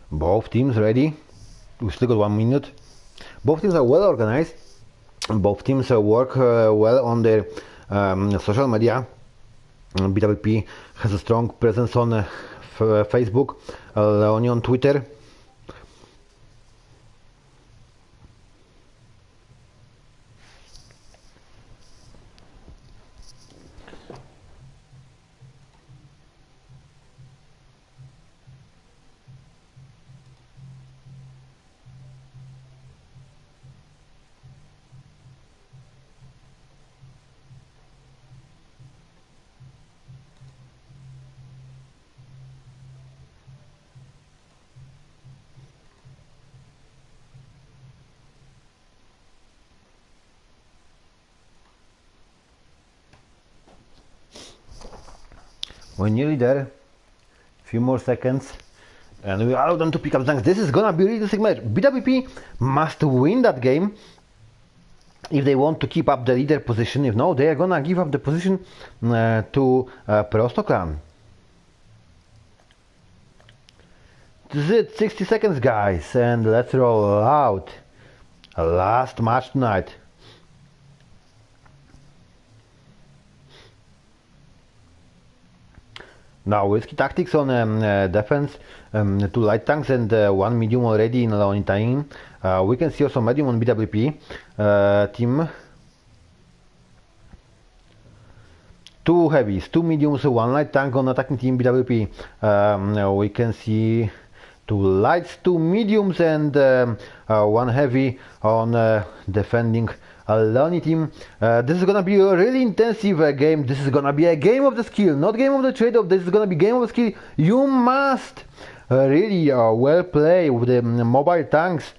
S1: Both teams ready. We still got 1 minute. Both teams are well organized. Both teams work well on their social media. BWP has a strong presence on Facebook, Leoni on Twitter. We're nearly there. Few more seconds, and we allow them to pick up tanks. This is gonna be a really interesting match. BWP must win that game if they want to keep up the leader position. If no, they are gonna give up the position to Prostoklan. This is it. 60 seconds, guys, and let's roll out. Last match tonight. Now, risky tactics on defense, 2 light tanks and 1 medium already in Leonitanin. We can see also medium on BWP team. 2 heavies, 2 mediums, 1 light tank on attacking team BWP. We can see 2 lights, 2 mediums and 1 heavy on defending Leoni team. This is gonna be a really intensive game. This is gonna be a game of the skill, not game of the trade-off. This is gonna be game of the skill. You must really well play with the mobile tanks.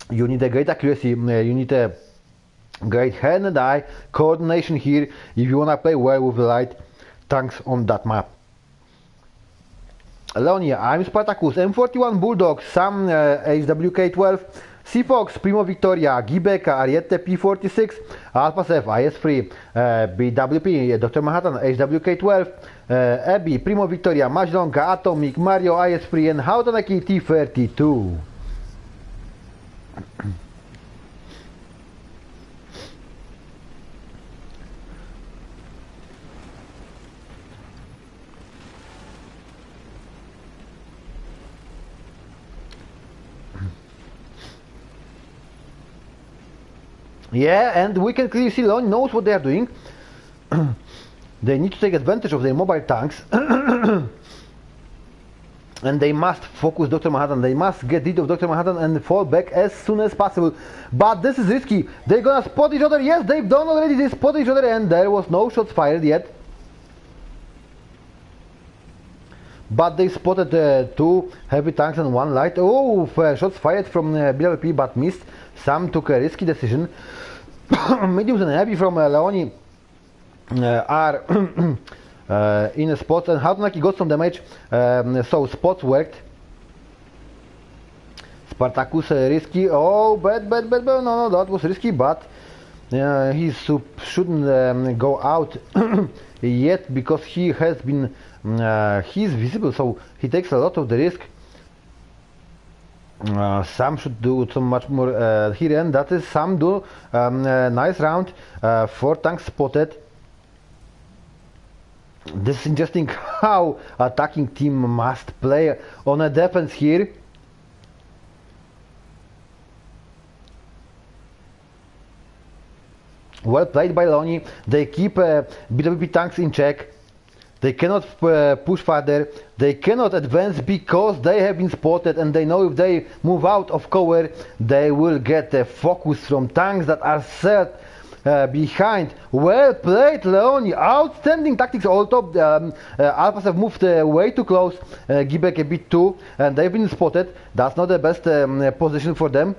S1: You need a great accuracy. You need a great hand and eye coordination here if you wanna play well with the light tanks on that map. Leoni, I'm Spartacus, M41 Bulldog, Sam HWK12. C-Fox, Primo Victoria, Gibek, Ariete P46, Alpha Sef, IS3, BWP, Dr. Manhattan, HWK12, Abby, Primo Victoria, Majlonka, Atomic, Mario, IS3, and Hautanaki T32. Yeah, and we can clearly see Leoni knows what they are doing. They need to take advantage of their mobile tanks. And they must focus Dr. Manhattan. They must get rid of Dr. Manhattan and fall back as soon as possible. But this is risky. They're gonna spot each other. Yes, they've done already. They spot each other and there was no shots fired yet. But they spotted 2 heavy tanks and 1 light. Oh, shots fired from BWP but missed. Sam took a risky decision. Mediums and heavy from Leoni are in a spot, and Hautanaki got some damage, so spots worked. Spartacus risky. Oh, bad. No, that was risky, but he shouldn't go out yet because he has been he's visible, so he takes a lot of the risk. Sam should do so much more here, and that is Sam do nice round. 4 tanks spotted. This is interesting how attacking team must play on a defense here. Well played by Leoni. They keep BWP tanks in check. They cannot push further. They cannot advance because they have been spotted, and they know if they move out of cover, they will get a focus from tanks that are set behind. Well played, Leoni. Outstanding tactics. Also, Alphas have moved way too close. Gibek a bit too, and they've been spotted. That's not the best position for them.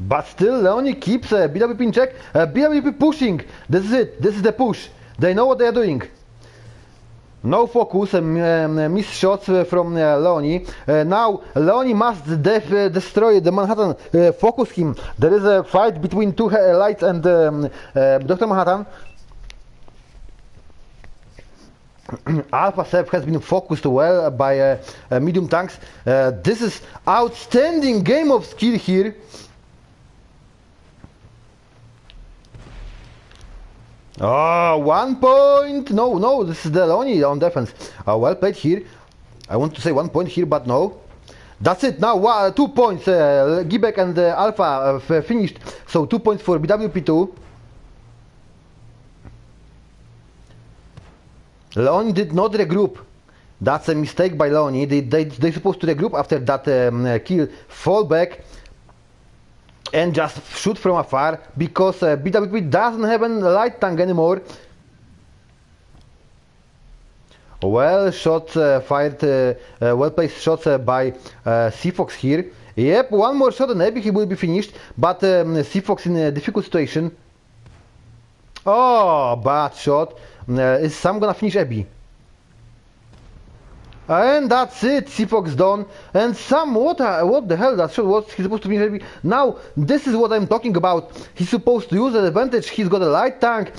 S1: But still, Leoni keeps BWP in check. BWP pushing. This is it. This is the push. They know what they are doing. No focus, missed shots from Leoni. Now Leoni must destroy the Manhattan. Focus him. There is a fight between 2 lights and Dr. Manhattan. Alpha Sef has been focused well by medium tanks. This is outstanding game of skill here. Oh, 1 point! No, this is Deloni on defense. Well played here. I want to say 1 point here, but no. That's it. Now 2 points. Gibek and Alpha finished. So 2 points for BWP2. Leoni did not regroup. That's a mistake by Leoni. They supposed to regroup after that kill, fall back and just shoot from afar, because BWP doesn't have a light tank anymore. Well shots fired, well placed shots by C-Fox here. Yep, one more shot and maybe he will be finished, but C-Fox in a difficult situation. Oh, bad shot. Is Sam gonna finish Abby? And that's it, C-Fox done. And Sam, what the hell that shot was? He's supposed to finish Abby. Now, this is what I'm talking about. He's supposed to use the advantage. He's got a light tank,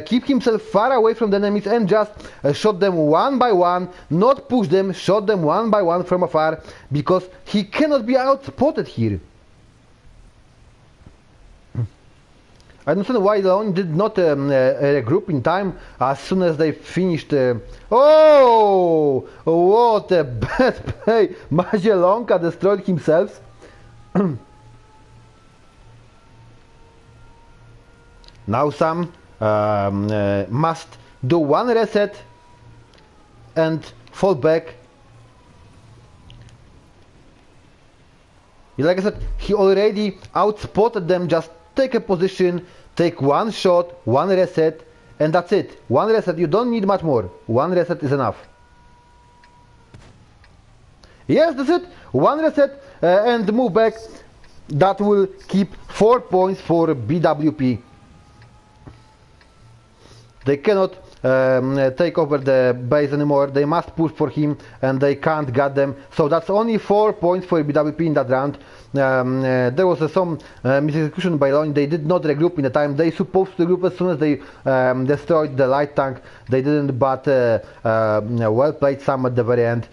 S1: keep himself far away from the enemies and just shot them one by one, not push them, shot them one by one from afar, because he cannot be outspotted here. I don't know why Leon did not regroup in time as soon as they finished. Oh, what a bad play! Mazielonka destroyed himself. Now Sam must do one reset and fall back. Like I said, he already outspotted them. Just take a position, take one shot, one reset, and that's it. One reset, you don't need much more. One reset is enough. Yes, that's it. One reset and move back. That will keep 4 points for BWP. They cannot take over the base anymore. They must push for him and they can't get them. So that's only 4 points for BWP in that round. There was some misexecution by Leon. They did not regroup in the time. They supposed to regroup as soon as they destroyed the light tank. They didn't, but well played Sam at the very end.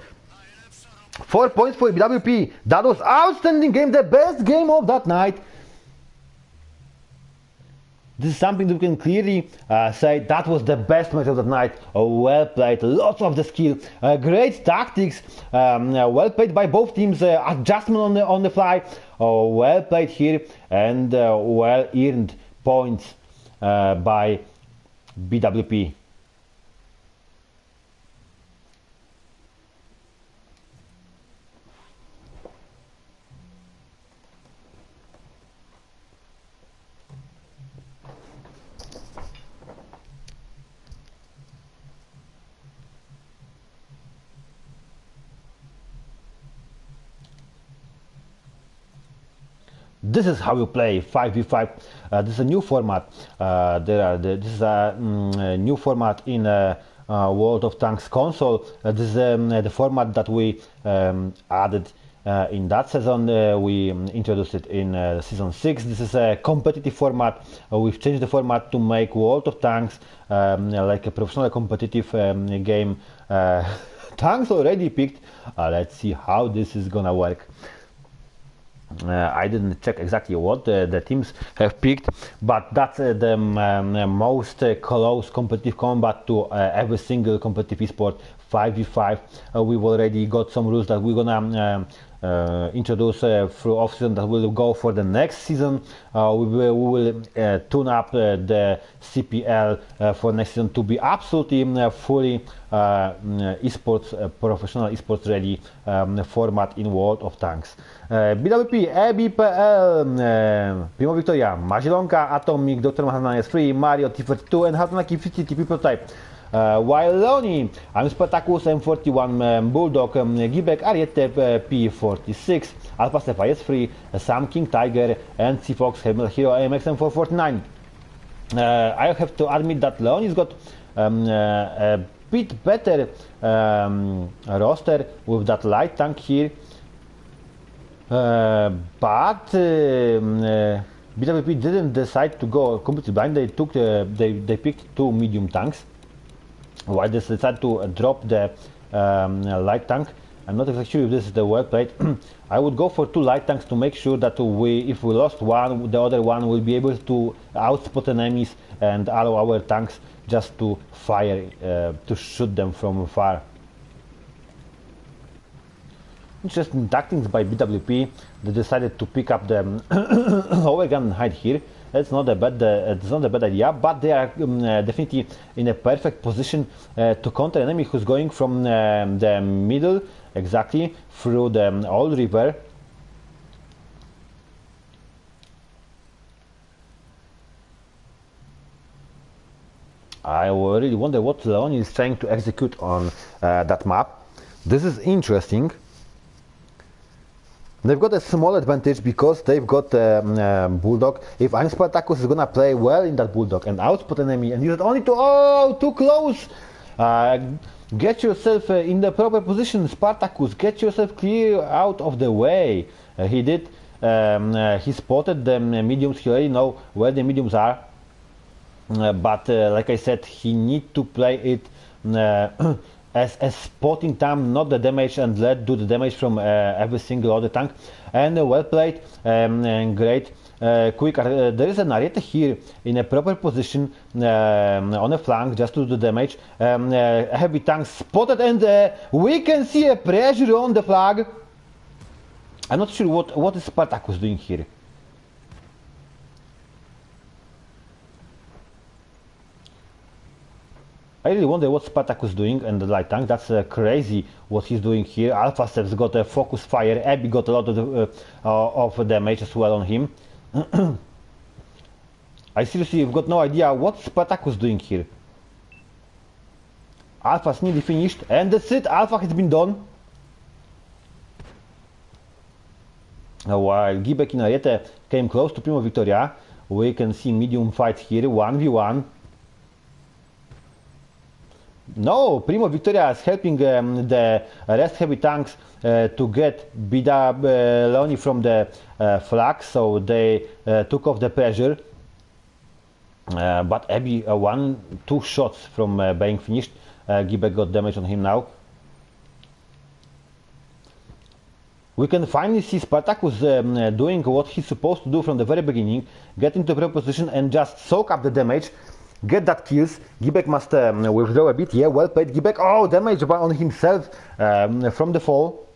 S1: 4 points for BWP. That was outstanding game, the best game of that night. This is something that we can clearly say that was the best match of the night. Well played, lots of the skill, great tactics, well played by both teams, adjustment on the fly, well played here, and well earned points by BWP. This is how you play 5v5. This is a new format. This is a new format in World of Tanks console. This is the format that we added in that season. We introduced it in season 6. This is a competitive format. We've changed the format to make World of Tanks like a professional competitive game. Tanks already picked. Let's see how this is gonna work. I didn't check exactly what the teams have picked, but that's the most close competitive combat to every single competitive esport 5v5. We've already got some rules that we're gonna introduce through off-season that will go for the next season. We will tune up the CPL for next season to be absolutely fully esports, professional esports ready format in World of Tanks. BWP, EBPL, Primo Victoria, Mazielonka, Atomic, Dr. Manhattan S3, Mario T42 and Hatanaki 50 TP prototype. While Leoni, I'm Spartacus M41 Bulldog, Gibek Ariete P46, Alpha Stefa S3, Sam King Tiger and C-Fox Hero AMX M449. I have to admit that Leoni's got a bit better roster with that light tank here, but BWP didn't decide to go completely blind. They took they picked 2 medium tanks. Why they decided to drop the light tank I'm not exactly sure if this is the well played. I would go for 2 light tanks to make sure that if we lost one, the other one will be able to outspot enemies and allow our tanks just to fire, to shoot them from far. Interesting tactics by BWP. They decided to pick up the overgun and hide here. It's not a bad idea, but they are definitely in a perfect position to counter an enemy who's going from the middle, exactly through the old river. I really wonder what Leoni is trying to execute on that map. This is interesting. They've got a small advantage because they've got Bulldog. If I'm Spartacus is gonna play well in that Bulldog and outspot enemy and use it only to too close. Get yourself in the proper position, Spartacus. Get yourself clear out of the way. He did. He spotted the mediums. He already know where the mediums are. But like I said, he need to play it as a spotting time, not the damage, and do the damage from every single other tank. And well played, and great. Quick, there is an Ariete here in a proper position on a flank just to do the damage. Heavy tank spotted, and we can see a pressure on the flag. I'm not sure what is Spartacus doing here. I really wonder what Spartacus doing and the light tank. That's crazy what he's doing here. Alpha Steps got a focus fire. Abby got a lot of damage as well on him. I seriously have got no idea what Spartacus doing here. Alpha's nearly finished, and that's it. Alpha has been done. While Gibek and Ariete came close to Primo Victoria, we can see medium fight here, 1v1. No, Primo Victoria is helping the rest heavy tanks to get Leoni from the flag, so they took off the pressure. But Abby 1-2 shots from being finished. Gibek got damage on him now. We can finally see Spartacus doing what he's supposed to do from the very beginning, get into proper position and just soak up the damage. Get that kills. Gibek must withdraw a bit. Yeah, well played, Gibek. Oh, damage on himself from the fall.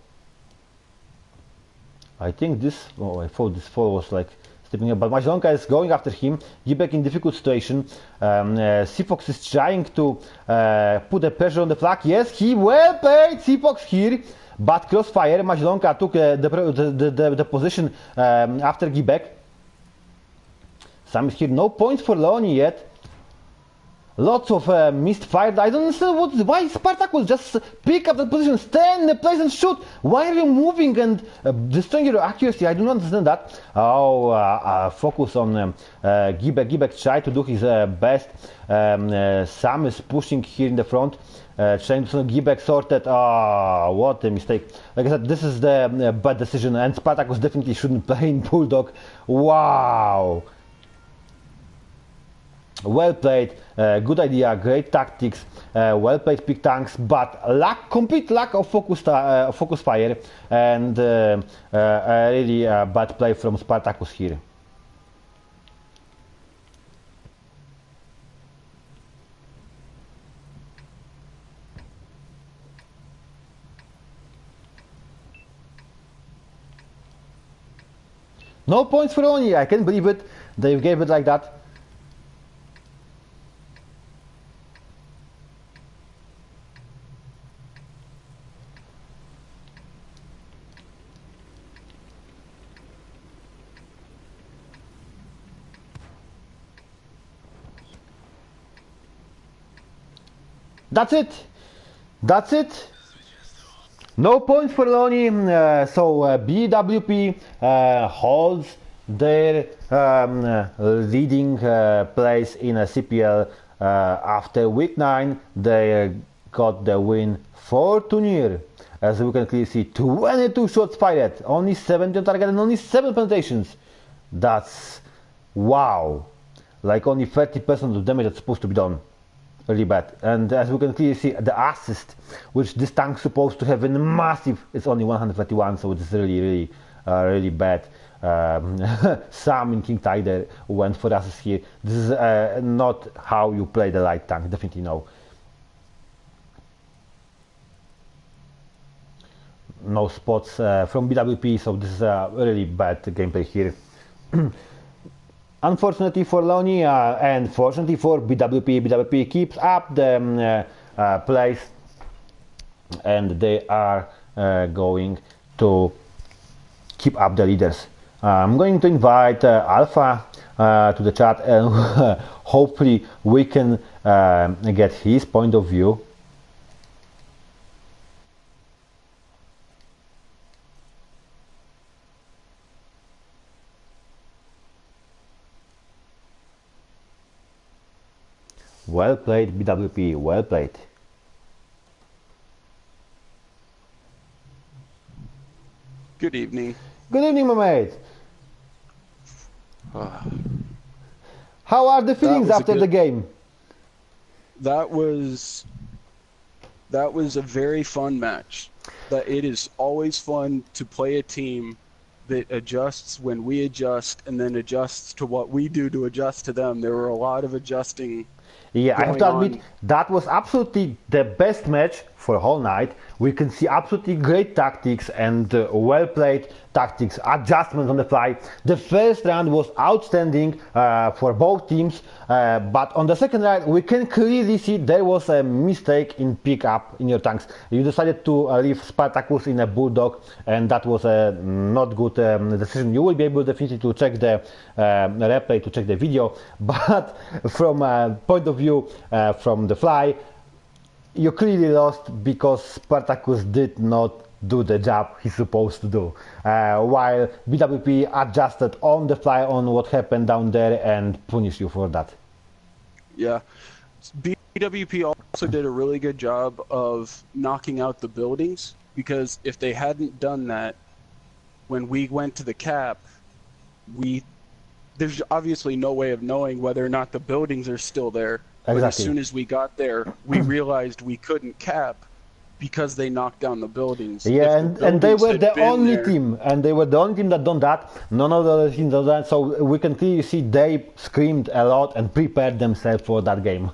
S1: I think this. Oh, I thought this fall was like stepping up, but Maźlonka is going after him. Gibek in difficult situation. Seafox is trying to put the pressure on the flag. Yes, he well played Seafox here, but crossfire. Maźlonka took the position after Gibek. Sam is here. No points for Leoni yet. Lots of missed fire. I don't understand why Spartacus just pick up the position, stand in the place and shoot. Why are you moving and destroying your accuracy? I do not understand that. Focus on Gibek. Gibek tried to do his best. Sam is pushing here in the front, trying to Gibek sorted. What a mistake. Like I said, this is the bad decision, and Spartacus definitely shouldn't play in Bulldog. Wow. Well played, good idea, great tactics, well played pick tanks, but complete lack of focus fire, and really bad play from Spartacus here. No points for Oni, I can't believe it, they gave it like that. That's it. That's it. No points for Leoni. So BWP holds their leading place in a CPL after week 9. They got the win for Turnier. As we can clearly see, 22 shots fired, only 70 on target and only 7 penetrations. That's wow. Like only 30% of damage that's supposed to be done. really bad. And as we can clearly see, the assist, which this tank supposed to have in massive, it's only 131, so it's really bad. Sam in King Tiger went for assist here. This is not how you play the light tank, definitely no. No spots from BWP, so this is a really bad gameplay here. Unfortunately for Leonia and fortunately for BWP, BWP keeps up the place, and they are going to keep up the leaders. I'm going to invite Alpha to the chat, and hopefully we can get his point of view. Well played, BWP, well played.
S2: Good evening.
S1: Good evening, my mate. How are the feelings after the game?
S2: That was a very fun match. It is always fun to play a team that adjusts when we adjust and then adjusts to what we do to adjust to them. There were a lot of adjusting.
S1: Yeah, I have to admit, that was absolutely the best match for a whole night. We can see absolutely great tactics and well-played tactics, adjustments on the fly. The first round was outstanding for both teams, but on the second round we can clearly see there was a mistake in pick-up in your tanks. You decided to leave Spartacus in a Bulldog, and that was a not good decision. You will be able definitely to check the replay, to check the video, but from a point of view from the fly, you clearly lost because Spartacus did not do the job he's supposed to do, while BWP adjusted on the fly on what happened down there and punished you for that.
S2: Yeah, BWP also did a really good job of knocking out the buildings, because if they hadn't done that, when we went to the cap, there's obviously no way of knowing whether or not the buildings are still there.
S1: Exactly.
S2: But as soon as we got there, we realized we couldn't cap because they knocked down the buildings.
S1: Yeah, and they were the only team, and they were the only team that done that. None of the other teams done that, so we can clearly see they screamed a lot and prepared themselves for that game.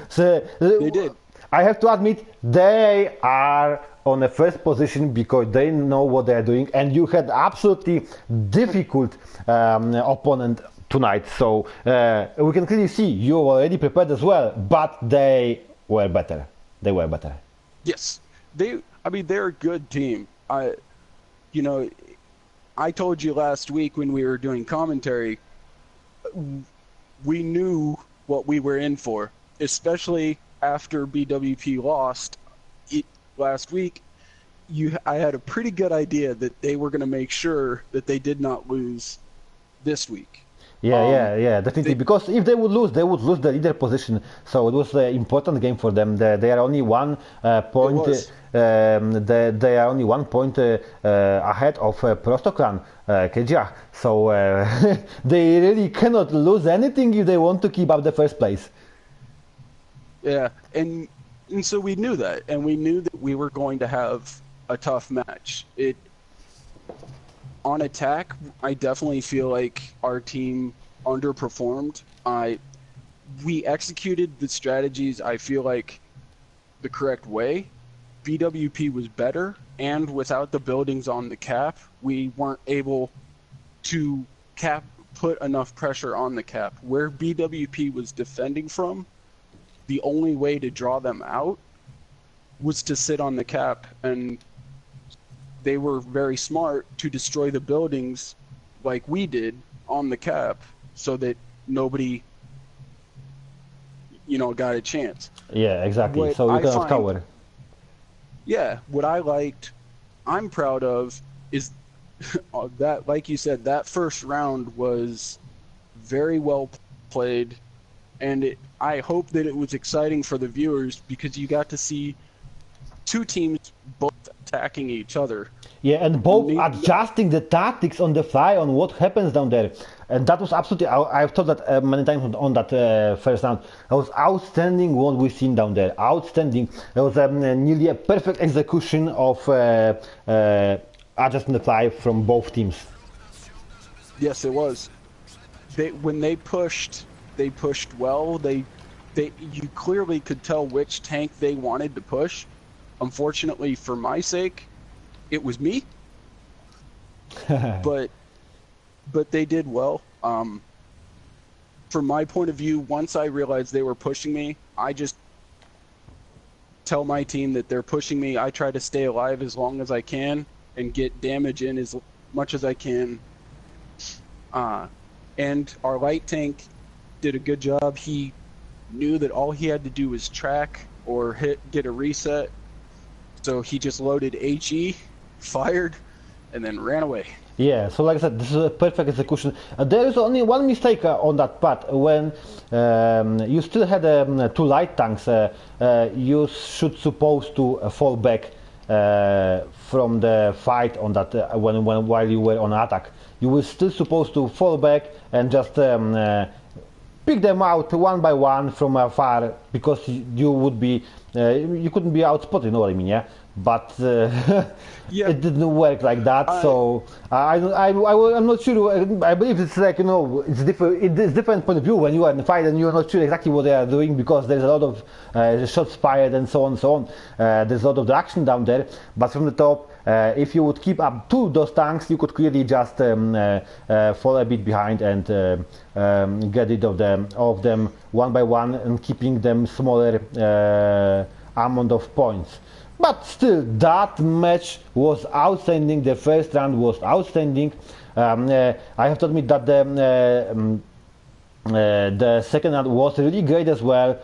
S1: So
S2: they did.
S1: I have to admit, they are on the first position because they know what they are doing, and you had absolutely difficult opponent tonight, so we can clearly see you already prepared as well, but they were better. They were better.
S2: Yes, they're a good team. I told you last week when we were doing commentary, we knew what we were in for, especially after BWP lost last week. I had a pretty good idea that they were going to make sure that they did not lose this week.
S1: Yeah, definitely. Because if they would lose the leader position. So it was an important game for them. They are only 1 point. They are only 1 point ahead of Prostokran, Kejia. So they really cannot lose anything if they want to keep up the first place.
S2: Yeah, and so we knew that, and we knew that we were going to have a tough match. On attack, I definitely feel like our team underperformed. We executed the strategies, I feel like, the correct way. BWP was better, and without the buildings on the cap, we weren't able to put enough pressure on the cap. Where BWP was defending from, the only way to draw them out was to sit on the cap, and they were very smart to destroy the buildings like we did on the cap so that nobody, got a chance.
S1: Yeah, exactly. So you cannot cover.
S2: Yeah, what I'm proud of is that, like you said, that first round was very well played, and I hope that it was exciting for the viewers because you got to see two teams both attacking each other.
S1: Yeah, and both
S2: Maybe-
S1: adjusting the tactics on the fly on what happens down there. And that was absolutely, I've thought that many times on that first round. That was outstanding what we've seen down there. Outstanding. It was nearly a perfect execution of adjusting the fly from both teams.
S2: Yes, it was. When they pushed well. You clearly could tell which tank they wanted to push. Unfortunately, for my sake, it was me. but they did well. From my point of view, once I realized they were pushing me, I just tell my team that they're pushing me. I try to stay alive as long as I can and get damage in as much as I can. And our light tank did a good job. He knew that all he had to do was track or get a reset. So he just loaded HE, fired, and then ran away.
S1: Yeah, so like I said, this is a perfect execution. There is only one mistake on that part. When you still had two light tanks, you should supposed to fall back from the fight on that while you were on attack. You were still supposed to fall back and just pick them out one by one from afar, because you would be you couldn't be outspotted, you know what I mean, yeah? But
S2: Yeah.
S1: it didn't work like that. So I'm not sure. I believe it's like, you know, it's different point of view when you are in a fight and you're not sure exactly what they are doing, because there's a lot of shots fired and so on and so on. There's a lot of the action down there. But from the top, if you would keep up to those tanks, you could clearly just fall a bit behind and get rid of them one by one and keeping them smaller amount of points. But still, that match was outstanding. The first round was outstanding. I have to admit that the second round was really great as well.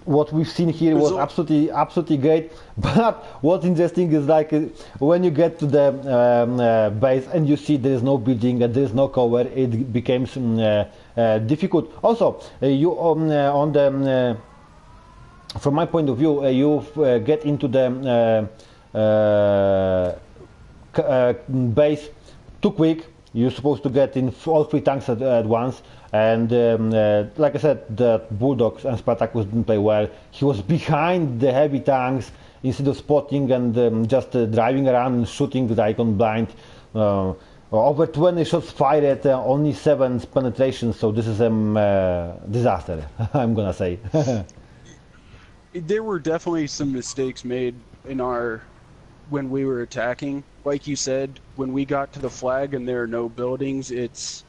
S1: What we've seen here was absolutely great. But what's interesting is, like, when you get to the base and you see there is no building and there is no cover, it becomes difficult. Also, you on the from my point of view, you get into the base too quick. You're supposed to get in all three tanks at once. And like I said, the Bulldogs and Spartacus didn't play well. He was behind the heavy tanks instead of spotting and just driving around and shooting the icon blind. Over 20 shots fired, only 7 penetrations. So this is a disaster, I'm gonna say.
S2: There were definitely some mistakes made when we were attacking. Like you said, when we got to the flag and there are no buildings, it's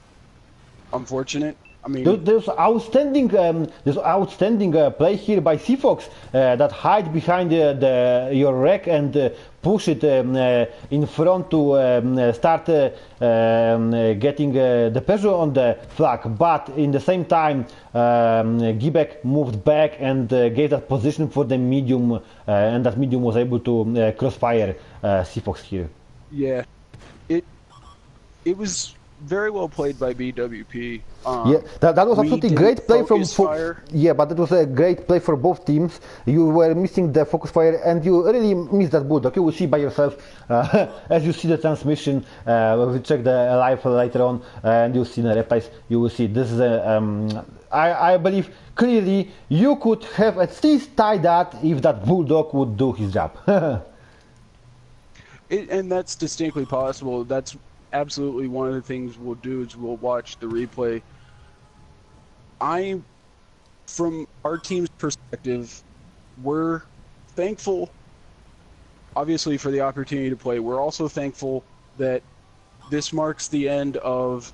S2: unfortunate. I mean,
S1: there's outstanding play here by Seafox that hide behind your wreck and push it in front to start getting the pressure on the flag. But in the same time, Gibek moved back and gave that position for the medium, and that medium was able to crossfire Seafox here.
S2: Yeah, it was very well played by BWP.
S1: Yeah, that was absolutely great play from
S2: fire.
S1: Yeah, but it was a great play for both teams. You were missing the focus fire and you really missed that Bulldog. You will see by yourself as you see the transmission. We check the live later on and you'll see the replays. You will see this is a I believe clearly you could have at least tied that if that Bulldog would do his job.
S2: And that's distinctly possible. That's absolutely one of the things we'll do is we'll watch the replay. From our team's perspective, we're thankful, obviously, for the opportunity to play. We're also thankful that this marks the end of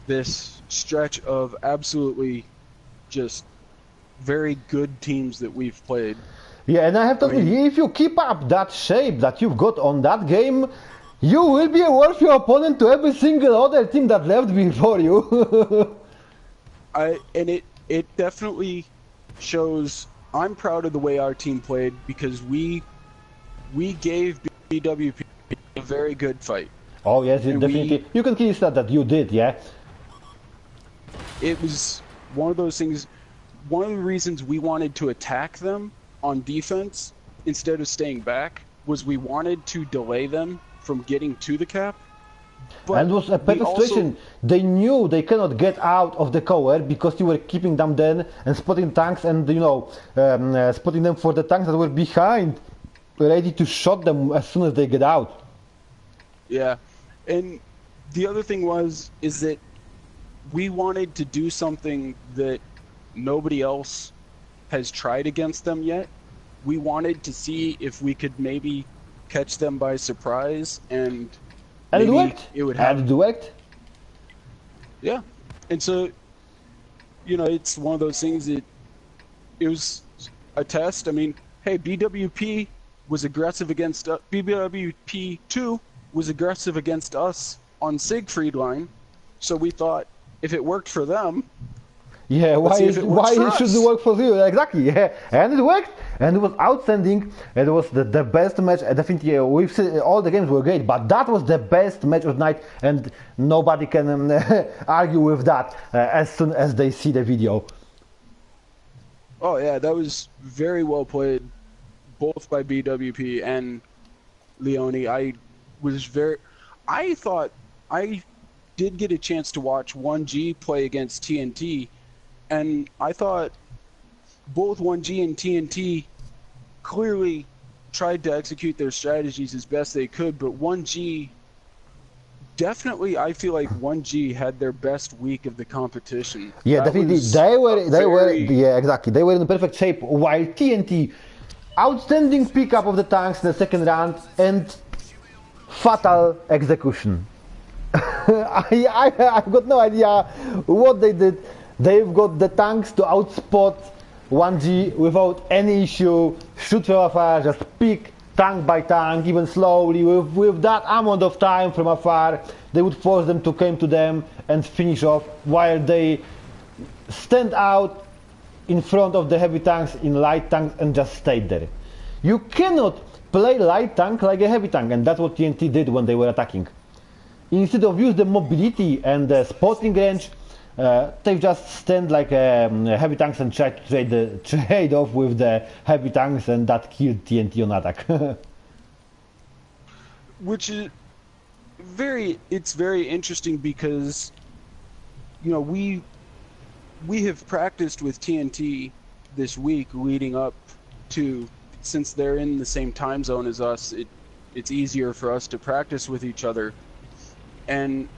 S2: this stretch of absolutely just very good teams that we've played.
S1: Yeah, and I have to admit, if you keep up that shape that you've got on that game, you will be a worthy opponent to every single other team that left before you.
S2: And it definitely shows. I'm proud of the way our team played because we gave BWP a very good fight.
S1: Oh yes, definitely. You can clearly say that you did, yeah.
S2: It was one of those things. One of the reasons we wanted to attack them on defense, instead of staying back, was we wanted to delay them from getting to the cap. But
S1: and it was a perfect situation. They knew they cannot get out of the cover because you were keeping them then and spotting tanks and, you know, spotting them for the tanks that were behind, ready to shot them as soon as they get out.
S2: Yeah, and the other thing is that we wanted to do something that nobody else has tried against them yet. We wanted to see if we could maybe catch them by surprise, and
S1: it
S2: maybe
S1: worked.
S2: It would have.
S1: And it worked.
S2: Yeah, and so, you know, it's one of those things that it was a test. I mean, hey, BWP was aggressive against BWP 2 was aggressive against us on Siegfried line, so we thought if it worked for them,
S1: yeah, why it should work for you? Exactly, yeah, and it worked, and it was outstanding. It was the best match. Definitely, we've seen all the games were great, but that was the best match of the night, and nobody can argue with that as soon as they see the video.
S2: Oh yeah, that was very well played, both by BWP and Leone. I thought I did get a chance to watch 1G play against TNT, and I thought both 1G and TNT clearly tried to execute their strategies as best they could, but 1G definitely, I feel like 1G had their best week of the competition.
S1: Yeah, definitely. They were, yeah, exactly. They were in perfect shape, while TNT, outstanding pickup of the tanks in the second round and fatal execution. I've got no idea what they did. They've got the tanks to outspot 1G without any issue, shoot from afar, just pick tank by tank, even slowly, with that amount of time from afar. They would force them to come to them and finish off, while they stand out in front of the heavy tanks in light tanks and just stay there. You cannot play light tank like a heavy tank, and that's what TNT did when they were attacking. Instead of use the mobility and the spotting range, they just stand like heavy tanks and try to trade off with the heavy tanks, and that killed TNT on attack.
S2: Which is it's very interesting because, you know, we have practiced with TNT this week leading up to, since they're in the same time zone as us, it's easier for us to practice with each other. And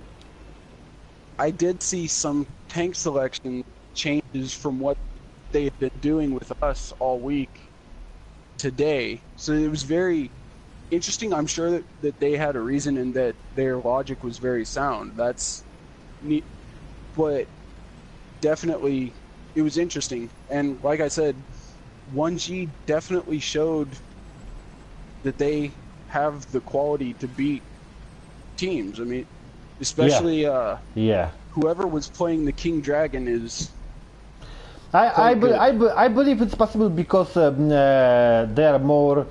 S2: I did see some tank selection changes from what they had been doing with us all week today. So it was very interesting. I'm sure that they had a reason and that their logic was very sound. That's neat. But definitely it was interesting. And like I said, 1G definitely showed that they have the quality to beat teams. I mean, especially whoever was playing the King Dragon is.
S1: I believe it's possible because they are more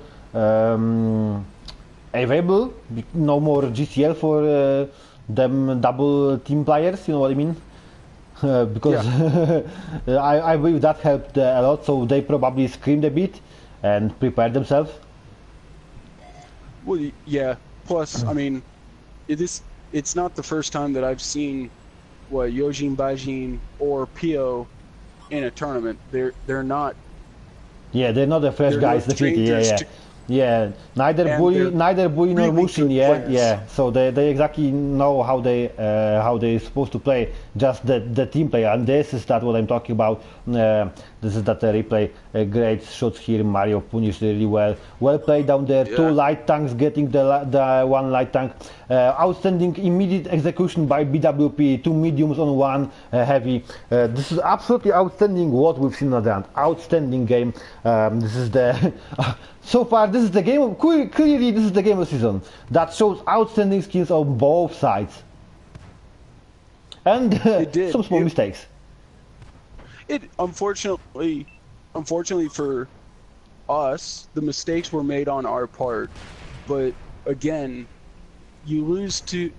S1: available. No more GCL for them double team players. You know what I mean? Because I believe that helped a lot. So they probably screamed a bit and prepared themselves.
S2: Well, yeah. Plus, I mean, it's not the first time that I've seen Yojin Bajin or Pio in a tournament. They're not.
S1: Yeah, they're not the fresh guys. Definitely, yeah. Neither Bui nor Mushin. Yeah. So they exactly know how they're supposed to play. Just the team play, and this is what I'm talking about. This is that replay. Great shots here. Mario punished really well. Well played down there. Yeah. 2 light tanks getting the 1 light tank. Outstanding immediate execution by BWP. 2 mediums on 1 heavy. This is absolutely outstanding what we've seen on the round. Outstanding game. This is the so far. This is the game. Clearly, this is the game of the season that shows outstanding skills on both sides. And some small mistakes.
S2: It unfortunately for us, the mistakes were made on our part. But again, we lost to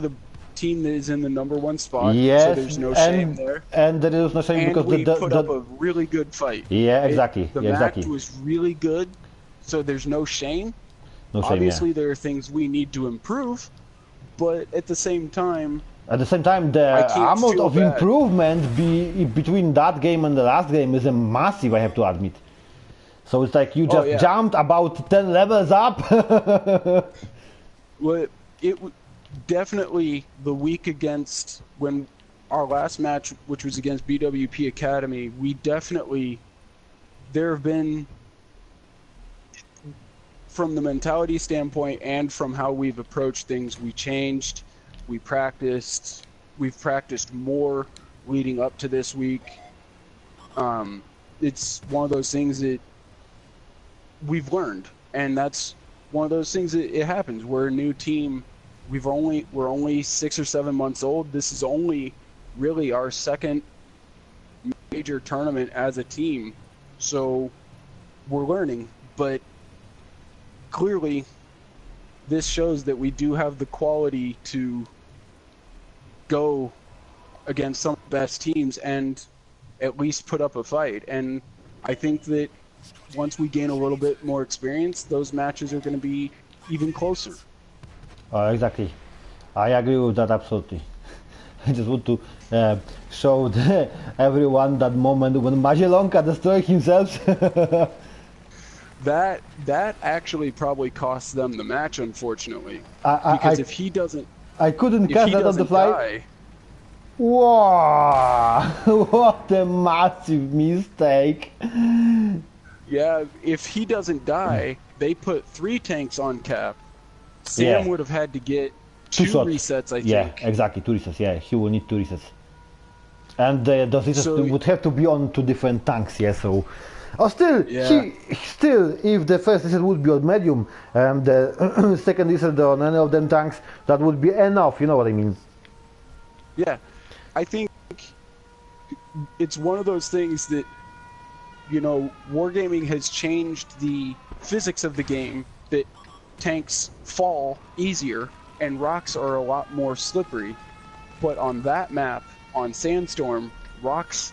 S2: the team that is in the #1 spot,
S1: Yes,
S2: so there's no shame there.
S1: And there is no shame
S2: And
S1: because
S2: we put up a really good fight.
S1: Yeah, exactly.
S2: The
S1: yeah,
S2: match
S1: exactly.
S2: was really good, so there's no shame.
S1: No shame.
S2: Obviously, there are things we need to improve, but at the same time,
S1: the
S2: can't
S1: amount
S2: feel
S1: of
S2: bad.
S1: improvement between that game and the last game is a massive, I have to admit. So it's like you just
S2: yeah.
S1: jumped about 10 levels up.
S2: Well, definitely the week against when our last match, which was against BWP Academy, there have been, from the mentality standpoint and from how we've approached things, we changed, we've practiced more leading up to this week. It's one of those things that we've learned, and that's one of those things that it happens. We're a new team. We're only 6 or 7 months old. This is only really our second major tournament as a team, so we're learning. But clearly, this shows that we do have the quality to go against some of the best teams and at least put up a fight. And I think that once we gain a little bit more experience, those matches are going to be even closer.
S1: Exactly. I agree with that absolutely. I just want to show everyone that moment when Mazielonka destroyed himself.
S2: That actually probably cost them the match, unfortunately. Because if he doesn't...
S1: I couldn't catch that on the fly.
S2: Die,
S1: wow! What a massive mistake.
S2: Yeah, if he doesn't die, they put 3 tanks on cap. Sam would have had to get 2 resets, I think.
S1: Yeah, exactly, 2 resets. Yeah, he will need 2 resets. And those resets would have to be on 2 different tanks, yeah, so... Oh, still, if the first reset would be on medium, and the second reset on any of them tanks, that would be enough, you know what I mean?
S2: Yeah, I think it's one of those things that, you know, Wargaming has changed the physics of the game, that tanks fall easier and rocks are a lot more slippery. But on that map, on Sandstorm, rocks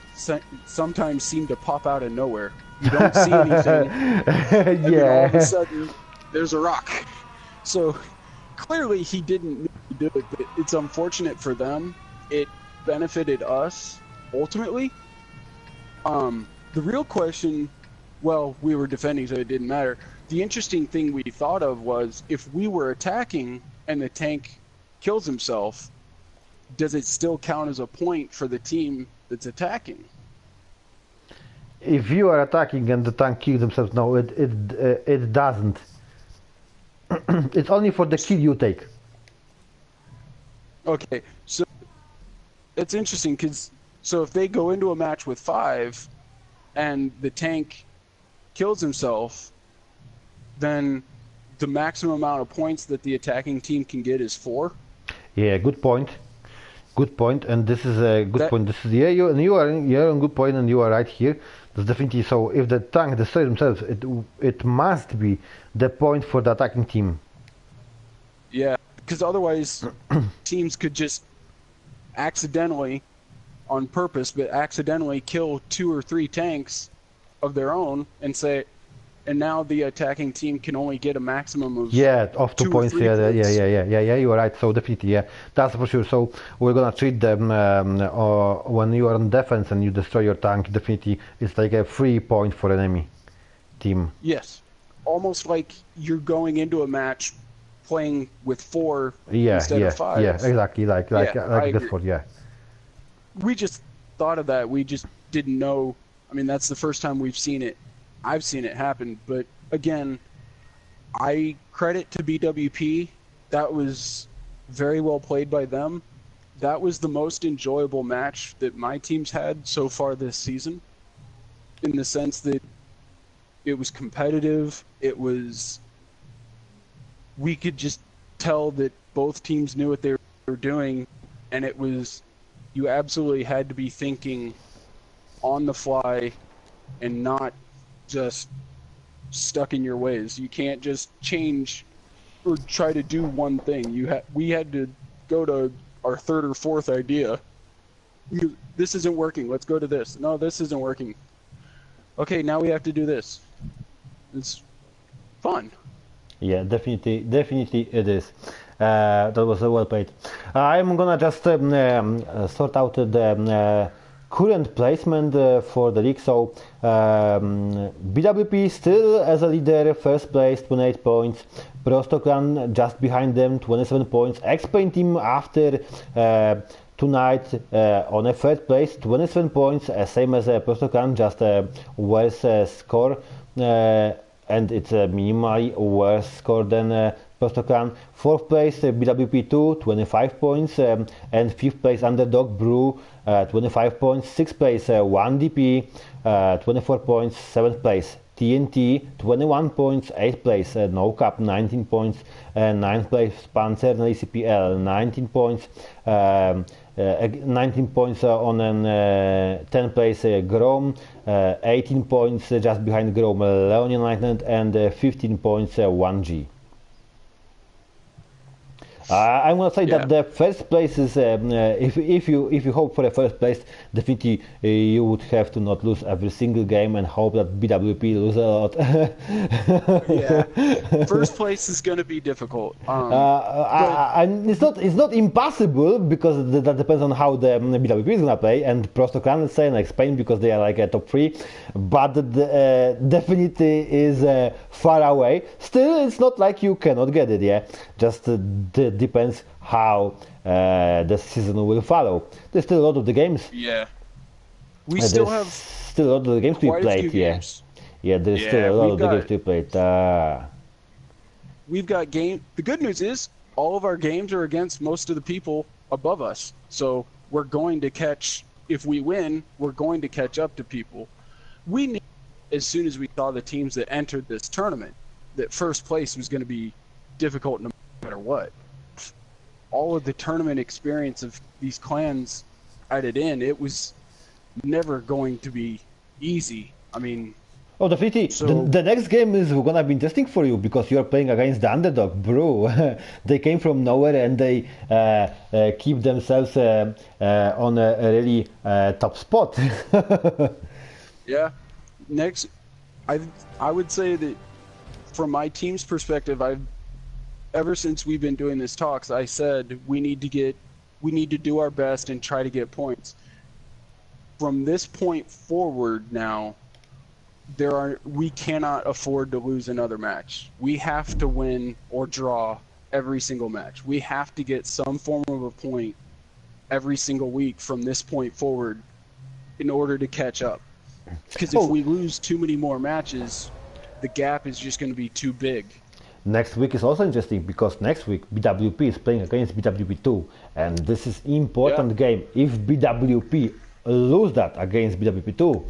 S2: sometimes seem to pop out of nowhere. You don't see anything, and then all of a sudden, there's a rock. So, clearly he didn't need to do it, but it's unfortunate for them. It benefited us, ultimately. The real question, well, we were defending, so it didn't matter. The interesting thing we thought of was, if we were attacking and the tank kills himself, does it still count as a point for the team that's attacking?
S1: If you are attacking and the tank kills themselves, no, it doesn't. It's only for the kill you take.
S2: Okay, so it's interesting because if they go into a match with 5 and the tank kills himself, then the maximum amount of points that the attacking team can get is 4.
S1: Yeah, good point. Good point, and this is a good point. This is you are on good point, and you are right here. That's definitely so. If the tank destroys themselves, it must be the point for the attacking team.
S2: Yeah, because otherwise teams could just accidentally, on purpose, but accidentally kill 2 or 3 tanks of their own and say, and now the attacking team can only get a maximum of
S1: 2 points. Yeah, you are right. So definitely, that's for sure. So we're gonna treat them when you are on defense and you destroy your tank. Definitely, it's like a free point for enemy team.
S2: Yes, almost like you're going into a match playing with 4 instead of 5.
S1: Yeah, exactly. Like this one. Yeah.
S2: We just thought of that. We just didn't know. I mean, that's the first time we've seen it. I've seen it happen, but again, I credit to BWP. That was very well played by them. That was the most enjoyable match that my team's had so far this season, in the sense that it was competitive. We could just tell that both teams knew what they were doing, and you absolutely had to be thinking on the fly and not just stuck in your ways. You can't just change or try to do one thing. We had to go to our third or fourth idea. This isn't working. Let's go to this. No, this isn't working. Okay, now we have to do this. It's fun.
S1: Yeah, definitely it is. That was well played. I'm gonna just sort out the current placement for the league. So BWP still as a leader, first place, 28 points. Prostoklan just behind them, 27 points. X-Pain team after tonight on a third place, 27 points, same as Prostoklan, just a worse score. And it's a minimally worse score than Prostoklan. Fourth place BWP2, 25 points, and fifth place Underdog Brew, 25 points. Sixth place 1DP, 24 points. Seventh place TNT, 21 points. Eighth place No Cap, 19 points. Ninth place Panzer and CPL, 19 points. 19 points on 10th place Grom, 18 points just behind Grom Leon United, and 15 points 1G. I'm gonna say that the first place is if you hope for a first place, definitely you would have to not lose every single game and hope that BWP lose a lot.
S2: Yeah, first place is gonna be difficult.
S1: It's not impossible because that depends on how the BWP is gonna play, and Prostoklan, let's say, and Spain, because they are like a top 3, but definitely is far away. Still, it's not like you cannot get it. Yeah, just depends how the season will follow. There's still a lot of the games.
S2: Yeah, we still have
S1: still a lot of the games to be played. Yeah, there's still a lot of the games to be played.
S2: We've got game. The good news is all of our games are against most of the people above us. So we're going to catch. If we win, we're going to catch up to people. We knew as soon as we saw the teams that entered this tournament that first place was going to be difficult no matter what. All of the tournament experience of these clans added in, it was never going to be easy. I mean,
S1: definitely. The next game is gonna be interesting for you because you are playing against the Underdog Brew. They came from nowhere and they keep themselves on a really top spot.
S2: Yeah. Next, I would say that from my team's perspective, ever since we've been doing this talks, I said we need to do our best and try to get points. From this point forward now, we cannot afford to lose another match. We have to win or draw every single match. We have to get some form of a point every single week from this point forward in order to catch up. Because if we lose too many more matches, the gap is just going to be too big.
S1: Next week is also interesting because next week BWP is playing against BWP2, and this is important game. If BWP lose that against BWP2,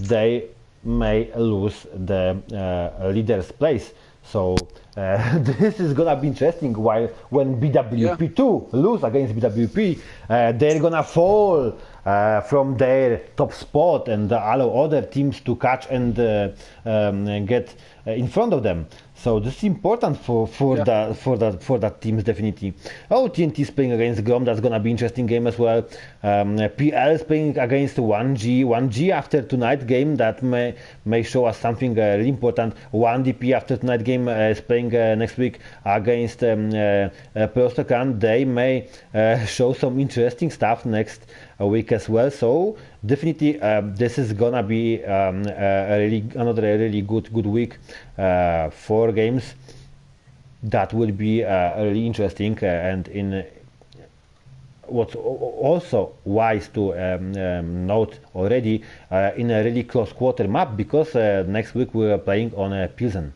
S1: they may lose the leader's place. So this is gonna be interesting. While when BWP2 lose against BWP, they're gonna fall from their top spot and allow other teams to catch and get in front of them. So this is important for that teams definitely. TNT is playing against Grom. That's gonna be interesting game as well. PL is playing against 1G. 1G after tonight game that may show us something really important. 1DP after tonight game is playing next week against Prostoklan. They may show some interesting stuff next week as well. So definitely this is gonna be another really good week for games that will be really interesting and in what's also wise to note already in a really close quarter map because next week we are playing on Pilsen.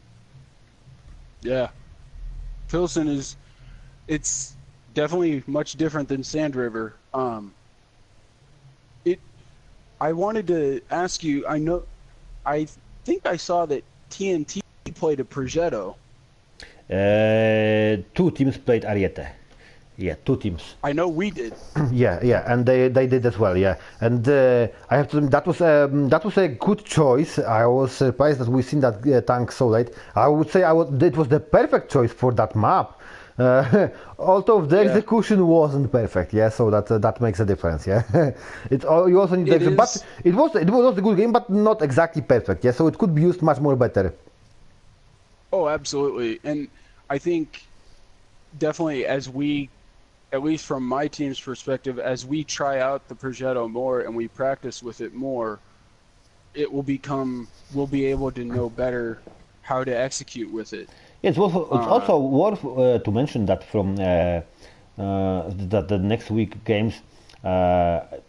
S2: Yeah, Pilsen it's definitely much different than Sand River. I wanted to ask you, I think I saw that TNT played a Progetto.
S1: 2 teams played Ariete. Yeah, 2 teams.
S2: I know we did.
S1: Yeah, and they did as well. Yeah, and I have to. That was a good choice. I was surprised that we seen that tank so late. I would say it was the perfect choice for that map. Although the
S2: Yeah.
S1: execution wasn't perfect, yeah, so that makes a difference, yeah. You also need
S2: It
S1: but
S2: is.
S1: it was a good game, but not exactly perfect, yeah. So it could be used much more better.
S2: Oh, absolutely. And I think definitely as we, at least from my team's perspective, as we try out the progetto more and we practice with it more, we'll be able to know better how to execute with it.
S1: It's also worth to mention that from that the next week games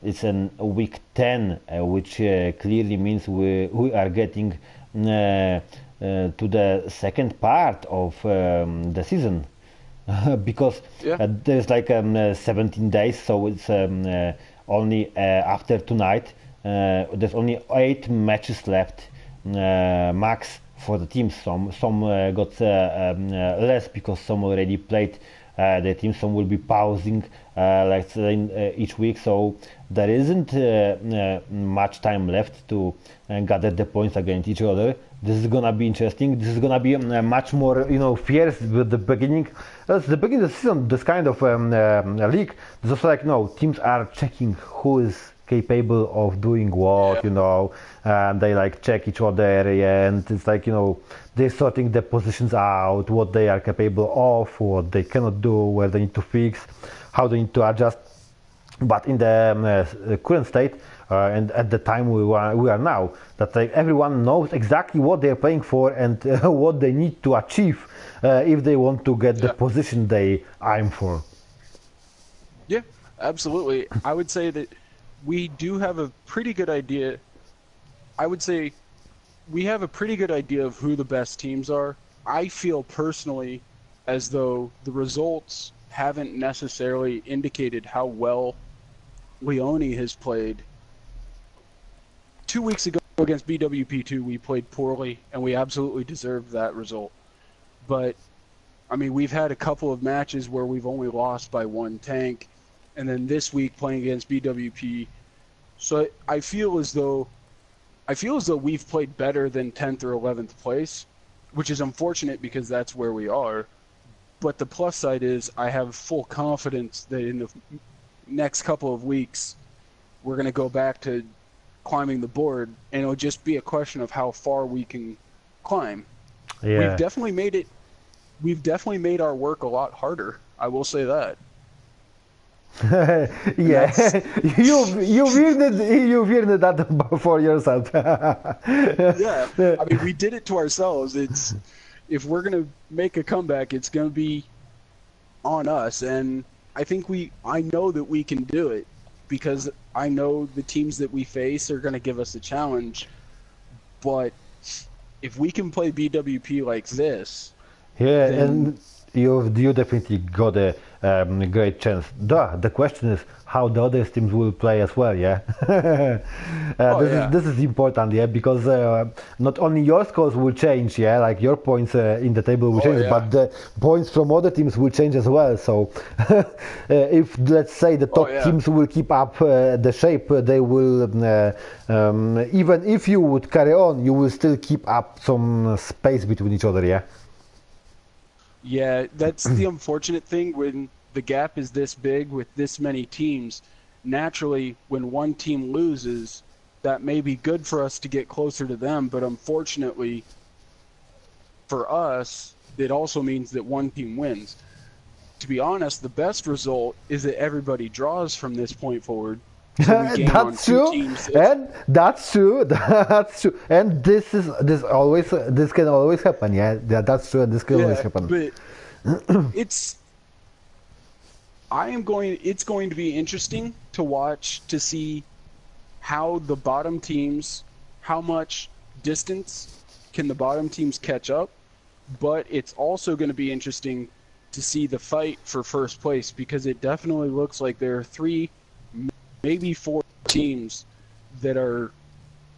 S1: it's in week 10, which clearly means we are getting to the second part of the season. Because
S2: Yeah.
S1: there's like 17 days, so it's only after tonight. There's only 8 matches left, max for the teams. Some got less because some already played the team. Some will be pausing like in, each week, so there isn't much time left to gather the points against each other. This is gonna be interesting. This is gonna be much more, fierce with the beginning. That's the beginning of the season. This kind of league. There's also like, teams are checking who is capable of doing what,
S2: Yeah.
S1: and they like check each other, yeah, and it's like, they're sorting the positions out, what they are capable of, what they cannot do, where they need to fix, how they need to adjust. But in the current state, and at the time we are now, that like everyone knows exactly what they're playing for and what they need to achieve if they want to get the
S2: Yeah.
S1: position they aim for.
S2: Yeah, absolutely. I would say that we do have a pretty good idea. I would say we have a pretty good idea of who the best teams are. I feel personally as though the results haven't necessarily indicated how well Leone has played. 2 weeks ago against BWP2, we played poorly, and we absolutely deserved that result. But, I mean, we've had a couple of matches where we've only lost by one tank, and then this week playing against BWP. So I feel as though we've played better than 10th or 11th place, which is unfortunate because that's where we are. But the plus side is I have full confidence that in the next couple of weeks we're going to go back to climbing the board, and it'll just be a question of how far we can climb. We've
S1: Yeah.
S2: definitely made it. We've definitely made our work a lot harder. I will say that. And
S1: Yeah,
S2: that's
S1: you earned that for yourself.
S2: yeah. I mean, we did it to ourselves. It's if we're gonna make a comeback, it's gonna be on us, and I know that we can do it because I know the teams that we face are gonna give us a challenge. But if we can play BWP like this,
S1: Yeah,
S2: then
S1: and you definitely got a great chance. The question is how the other teams will play as well. Yeah,
S2: oh
S1: this is
S2: yeah,
S1: this is important. Yeah, because not only your scores will change. Yeah, like your points in the table will
S2: oh
S1: change,
S2: yeah,
S1: but the points from other teams will change as well. So, if let's say the
S2: oh
S1: top
S2: yeah.
S1: teams will keep up the shape, they will even if you would carry on, you will still keep up some space between each other. Yeah.
S2: Yeah, that's the unfortunate thing when the gap is this big with this many teams. Naturally, when one team loses, that may be good for us to get closer to them, but unfortunately for us, it also means that one team wins. To be honest, the best result is that everybody draws from this point forward. So we gain on
S1: That's
S2: two
S1: true,
S2: teams.
S1: and that's true. That's true, and this can always happen. Yeah, that's true, and this can always
S2: Yeah,
S1: happen.
S2: but it's it's going to be interesting to watch to see how the bottom teams, how much distance can the bottom teams catch up, but it's also going to be interesting to see the fight for first place because it definitely looks like there are 3, maybe 4 teams that are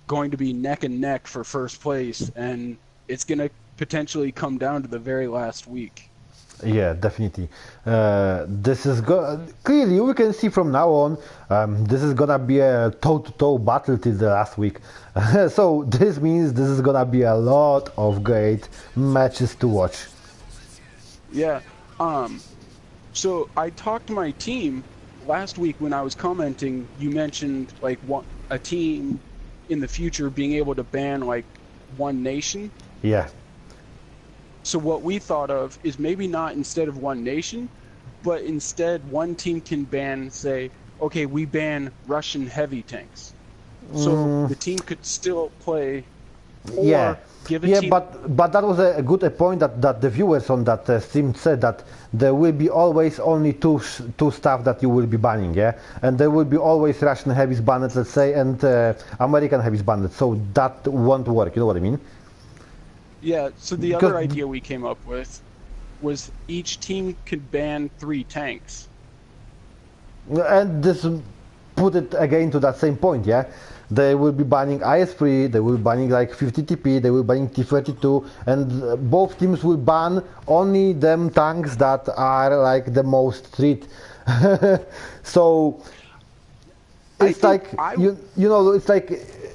S2: going to be neck and neck for first place, and it's going to potentially come down to the very last week.
S1: Yeah, definitely. This is clearly we can see from now on. This is gonna be a toe-to-toe battle till the last week. So this means this is gonna be a lot of great matches to watch.
S2: Yeah. So I talked to my team last week when I was commenting. You mentioned like a team in the future being able to ban like one nation.
S1: Yeah.
S2: So what we thought of is maybe not instead of one nation, but instead one team can ban, say, okay, we ban Russian heavy tanks. So the team could still play,
S1: Yeah,
S2: or give a
S1: yeah,
S2: team.
S1: but that was a good point that the viewers on that stream said that there will be always only two stuff that you will be banning, yeah, and there will be always Russian heavies banned, let's say, and American heavies banned. So that won't work. You know what I mean?
S2: Yeah. So the
S1: Because
S2: other idea we came up with was each team could ban 3 tanks.
S1: and this put it again to that same point, yeah. They will be banning IS-3, they will be banning like 50 TP, they will be banning T-32, and both teams will ban only them tanks that are like the most treat. So it's like you know, it's like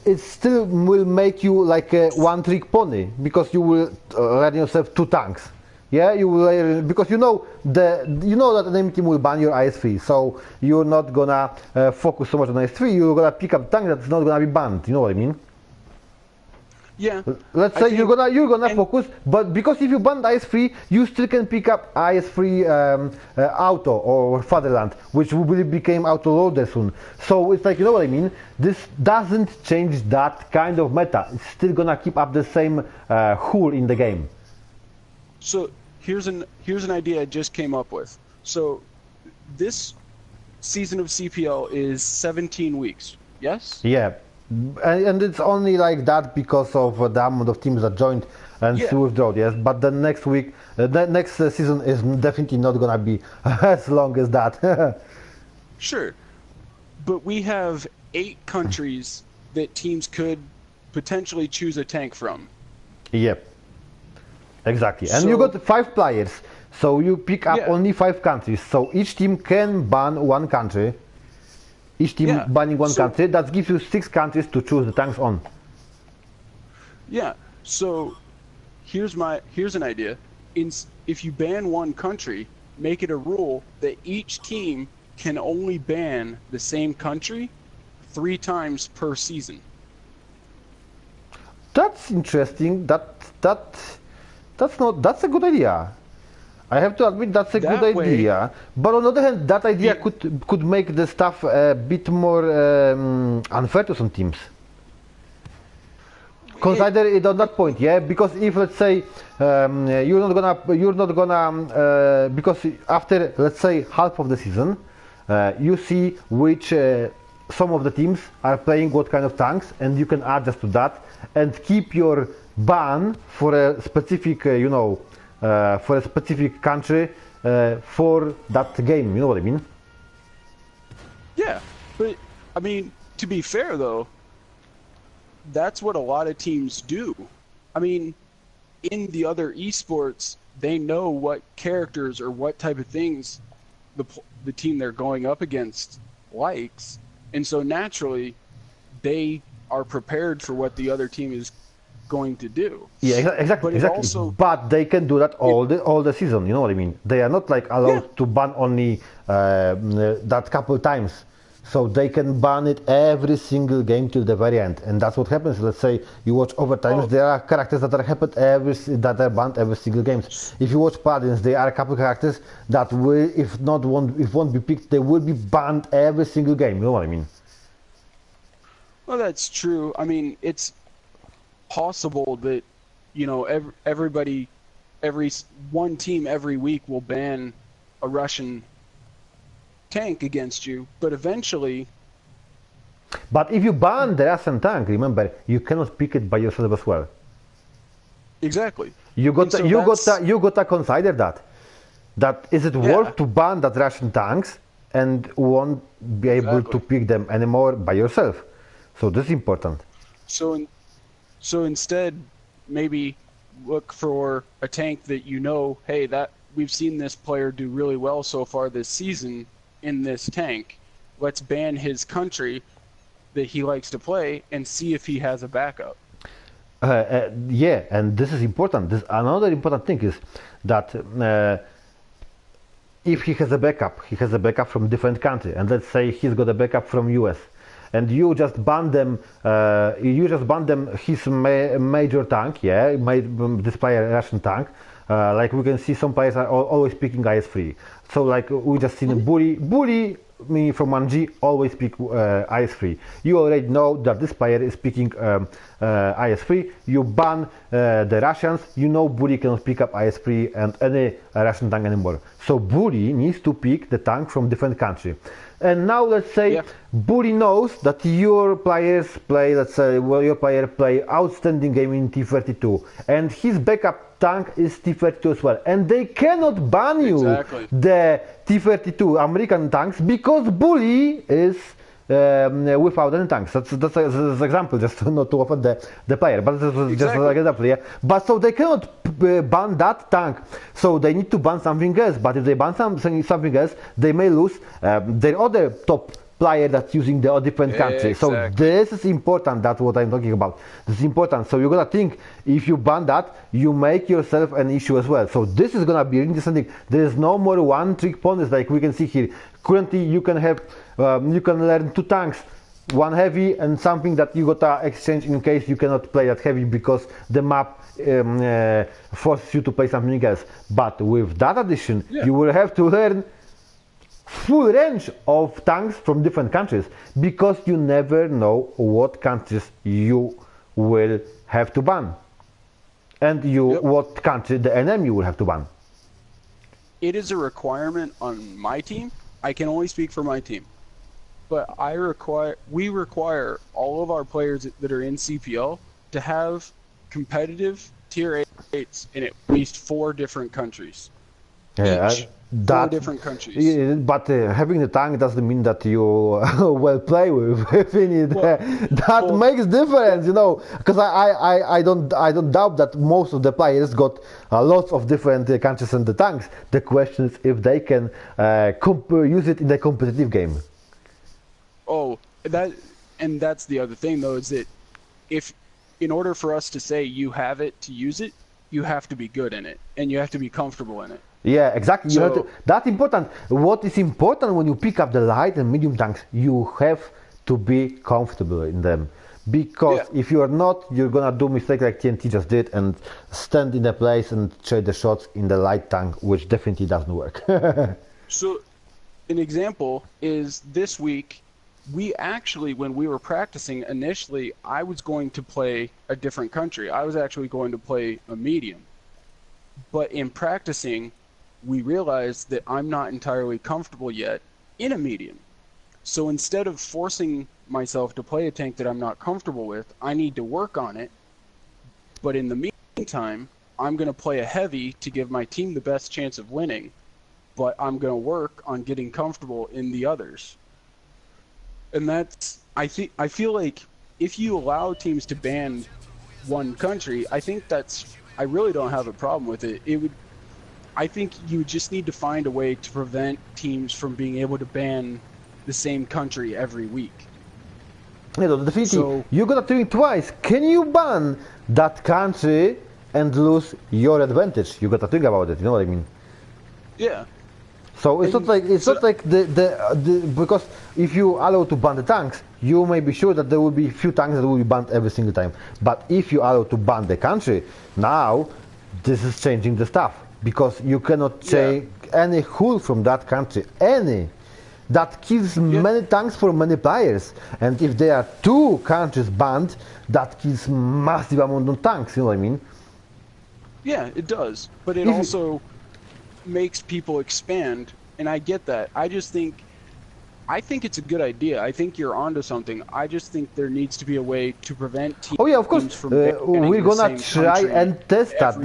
S1: it still will make you like a one-trick pony because you will run yourself 2 tanks. Yeah, you will because you know that the enemy team will ban your IS-3, so you're not gonna focus so much on IS-3. You're gonna pick up tank that's not gonna be banned. You know what I mean?
S2: Yeah.
S1: Let's say you're gonna focus, but because if you ban IS-3, you still can pick up IS-3 auto or fatherland, which will become auto loader soon. So it's like, you know what I mean? This doesn't change that kind of meta. It's still gonna keep up the same hull in the game.
S2: So here's an idea I just came up with. So this season of CPL is 17 weeks. Yes?
S1: Yeah, and it's only like that because of the amount of teams that joined and withdrew. Yes, but the next week, the next season is definitely not gonna be as long as that.
S2: Sure, but we have 8 countries that teams could potentially choose a tank from.
S1: Yep. Exactly, and you got 5 players, so you pick up only 5 countries. So each team can ban one country. Each team banning one country. That gives you 6 countries to choose the tanks on.
S2: Yeah. So here's an idea. If you ban one country, make it a rule that each team can only ban the same country 3 times per season.
S1: That's interesting. That's a good idea. I have to admit that's a good idea. But on the other hand, that idea could make the stuff a bit more unfair to some teams. Consider it on that point, yeah. Because if let's say you're not gonna because after let's say half of the season, you see which some of the teams are playing what kind of tanks, and you can adjust to that and keep your ban for a specific, for a specific country for that game. You know what I mean?
S2: Yeah, but I mean, to be fair though, that's what a lot of teams do. I mean, in the other esports, they know what characters or what type of things the team they're going up against likes, and so naturally, they are prepared for what the other team is going to do.
S1: Yeah, exactly. But they can do that all the season. You know what I mean? They are not like allowed to ban only that couple times. So they can ban it every single game till the very end, and that's what happens. Let's say you watch overtimes, there are characters that are banned every single game. If you watch Paladins, there are a couple characters that will, if won't be picked, they will be banned every single game. You know what I mean?
S2: Well, that's true. I mean, it's possible that every one team every week will ban a Russian tank against you, but eventually.
S1: But if you ban the Russian tank, remember you cannot pick it by yourself as well.
S2: Exactly.
S1: You got to consider that. That is it worth to ban that Russian tanks and won't be able to pick them anymore by yourself? So this is important.
S2: So instead, maybe look for a tank that hey, that we've seen this player do really well so far this season in this tank. Let's ban his country that he likes to play and see if he has a backup.
S1: Yeah, and this is important. Another important thing is that if he has a backup from different country, and let's say he's got a backup from US, and you just ban them, his major tank, yeah, this player Russian tank. Like we can see, some players are always picking IS3. So like we just seen bully me from 1G always pick IS3. You already know that this player is picking IS3. You ban the Russians. You know bully cannot pick up IS3 and any Russian tank anymore. So bully needs to pick the tank from different country. And now let's say bully knows that your players play, let's say, well, your player play outstanding game in T32, and his backup tank is T32 as well, and they cannot ban you the T32 American tanks because bully is without any tanks. That's an example, just not to offend the player, but this is just like an example, yeah. But so they cannot ban that tank, so they need to ban something else. But if they ban something else, they may lose their other top player that's using the different country. So this is important. That's what I'm talking about. This is important. So you gotta think, if you ban that, you make yourself an issue as well. So this is gonna be interesting. There is no more one trick ponies like we can see here. Currently, you can have you can learn 2 tanks, 1 heavy and something that you gotta exchange in case you cannot play that heavy because the map forces you to play something else. But with that addition, you will have to learn full range of tanks from different countries because you never know what countries you will have to ban and what country the enemy will have to ban.
S2: It is a requirement on my team. I can only speak for my team, but we require all of our players that are in CPL to have competitive tier 8s in at least 4 different countries. Each. 4 different countries.
S1: But having the tank doesn't mean that you well play with. That makes difference, you know. Because I don't doubt that most of the players got lots of different countries and the tanks. The question is if they can use it in the competitive game.
S2: Oh, that's the other thing though, is that if in order for us to say you have it to use it, you have to be good in it and you have to be comfortable in it.
S1: Yeah, exactly. You have to, that's important. What is important when you pick up the light and medium tanks, you have to be comfortable in them. Because if you are not, you're gonna do mistake like TNT just did and stand in the place and trade the shots in the light tank, which definitely doesn't work.
S2: So, an example is this week, we actually, when we were practicing initially, I was going to play a different country. I was actually going to play a medium. But in practicing, we realized that I'm not entirely comfortable yet in a medium. So instead of forcing myself to play a tank that I'm not comfortable with, I need to work on it. But in the meantime, I'm going to play a heavy to give my team the best chance of winning, but I'm going to work on getting comfortable in the others. And that's, I feel like if you allow teams to ban one country, I really don't have a problem with it. I think you just need to find a way to prevent teams from being able to ban the same country every week.
S1: Definitely, so, you gotta think twice. Can you ban that country and lose your advantage? You gotta think about it. You know what I mean?
S2: Yeah.
S1: So it's not like because if you allow to ban the tanks, you may be sure that there will be few tanks that will be banned every single time. But if you allow to ban the country, now this is changing the stuff because you cannot take any hull from that country. That kills many tanks for many players. And if there are 2 countries banned, that kills massive amount of tanks. You know what I mean?
S2: Yeah, it does. But it also makes people expand, and I get that. I think it's a good idea. I think you're onto something. I just think there needs to be a way to prevent teams.
S1: Oh yeah, of course.
S2: From
S1: we're gonna try and test that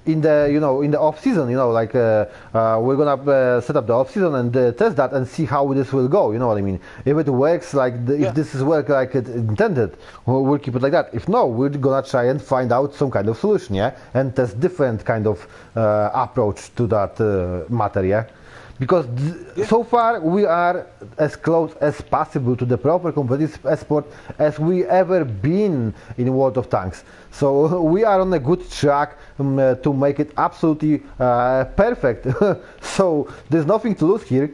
S1: in the in the off season. Like we're gonna set up the off season and test that and see how this will go. You know what I mean? If it works if this is work like it intended, we'll keep it like that. If no, we're gonna try and find out some kind of solution, and test different kind of approach to that matter, because so far we are as close as possible to the proper competitive esport as we ever been in World of Tanks. So we are on a good track to make it absolutely perfect. So there's nothing to lose here.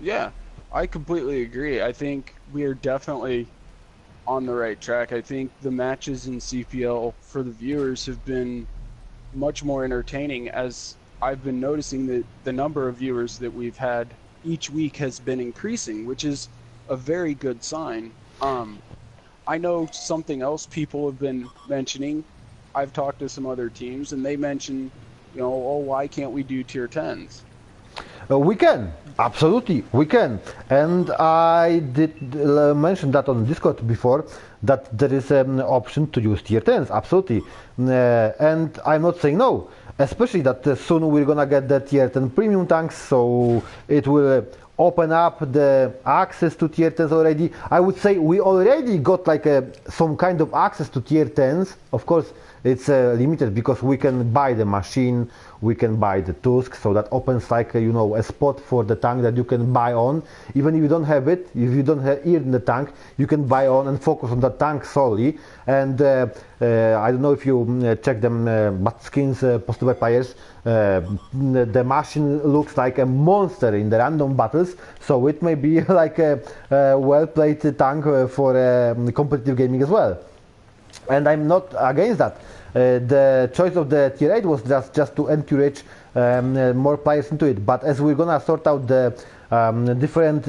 S2: Yeah, I completely agree. I think we are definitely on the right track. I think the matches in CPL for the viewers have been much more entertaining, as I've been noticing that the number of viewers that we've had each week has been increasing, which is a very good sign. I know something else people have been mentioning. I've talked to some other teams and they mention, oh, why can't we do tier 10s?
S1: We can, absolutely, we can. And I did mention that on Discord before, that there is an option to use tier 10s, absolutely. And I'm not saying no, especially that soon we're gonna get the tier 10 premium tanks, so it will open up the access to tier 10s already. I would say we already got like some kind of access to tier 10s. Of course, it's limited because we can buy the machine, we can buy the Tusk, so that opens like a spot for the tank that you can buy on. Even if you don't have it, if you don't have it in the tank, you can buy on and focus on the tank solely. And I don't know if you check them, but skins posted by players, the machine looks like a monster in the random battles, so it may be like a well-played tank for competitive gaming as well. And I'm not against that. The choice of the tier 8 was just to encourage more players into it. But as we're gonna sort out the different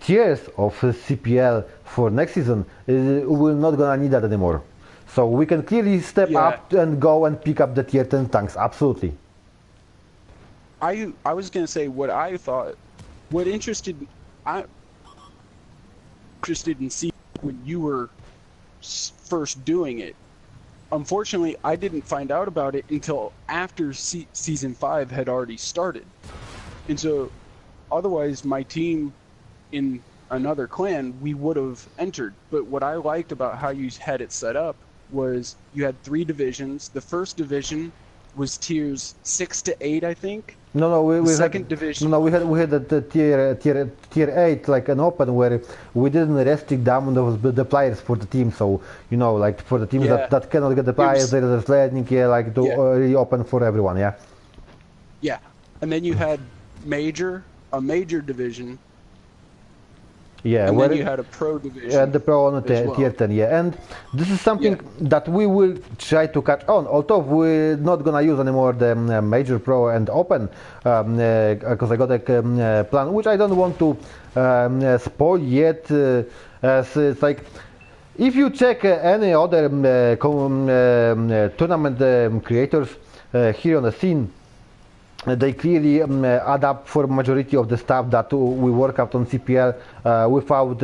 S1: tiers of CPL for next season, we're not gonna need that anymore. So we can clearly step up and go and pick up the tier 10 tanks. Absolutely.
S2: I was gonna say what I thought. I'm interested in seeing when you were first doing it. Unfortunately, I didn't find out about it until after season 5 had already started. And so otherwise my team in another clan, we would have entered. But what I liked about how you had it set up was you had 3 divisions. The first division was tiers 6 to 8, I think.
S1: No, we
S2: second division.
S1: No, we had the tier 8 like an open where we didn't restrict down the players for the team. So like for the teams that cannot get the players, there is a sliding like to really open for everyone. Yeah.
S2: Yeah, and then you had a major division.
S1: Yeah,
S2: and then you had a pro division.
S1: Yeah, the pro on the tier 10, yeah. And this is something that we will try to catch on, although we're not gonna use anymore the major pro and open, because I got a plan, which I don't want to spoil yet, as it's like, if you check any other tournament creators here on the scene, they clearly add up for majority of the stuff that we work out on CPL without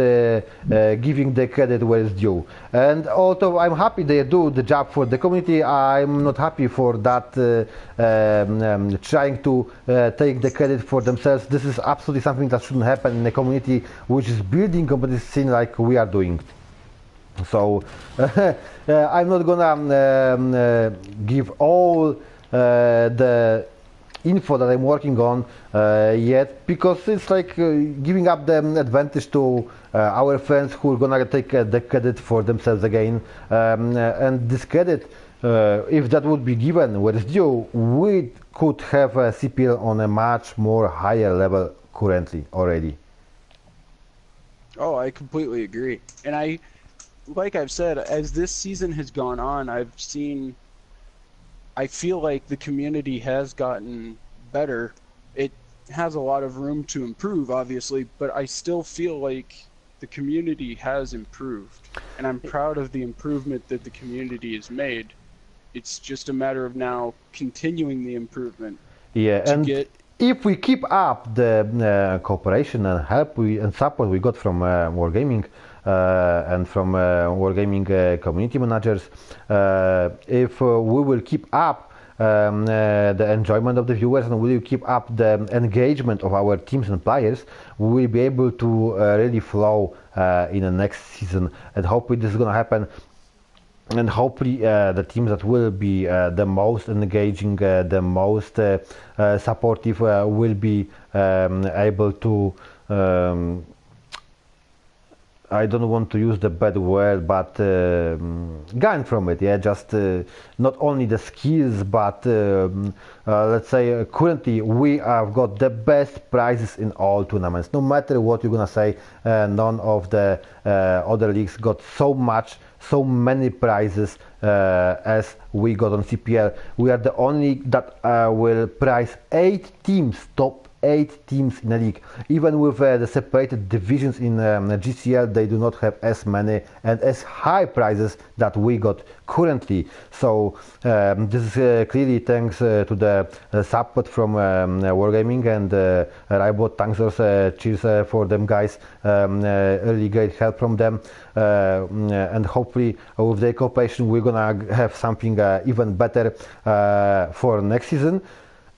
S1: giving the credit where it's due. And although I'm happy they do the job for the community, I'm not happy for that trying to take the credit for themselves. This is absolutely something that shouldn't happen in a community which is building competitive scene like we are doing. So I'm not gonna give all the info that I'm working on yet, because it's like giving up the advantage to our friends who are gonna take the credit for themselves again, and this credit, if that would be given where it's due, we could have a CPL on a much more higher level currently already.
S2: Oh, I completely agree. And like I've said, as this season has gone on, I feel like the community has gotten better. It has a lot of room to improve, obviously, but I still feel like the community has improved. And I'm proud of the improvement that the community has made. It's just a matter of now continuing the improvement.
S1: Yeah, and if we keep up the cooperation and help and support we got from Wargaming, and from Wargaming community managers, if we will keep up the enjoyment of the viewers and we will keep up the engagement of our teams and players, we will be able to really flow in the next season, and hopefully this is going to happen and hopefully the teams that will be the most engaging, the most supportive will be able to I don't want to use the bad word, but gain from it. Yeah, just not only the skills, but let's say currently we have got the best prizes in all tournaments. No matter what you're gonna say, none of the other leagues got so many prizes as we got on CPL. We are the only that will prize 8 teams, top 8 teams in a league. Even with the separated divisions in GCL, they do not have as many and as high prizes that we got currently. So this is clearly thanks to the support from Wargaming and Rybot. Thanks also, cheers for them guys. Really great help from them, and hopefully with their cooperation we're gonna have something even better for next season,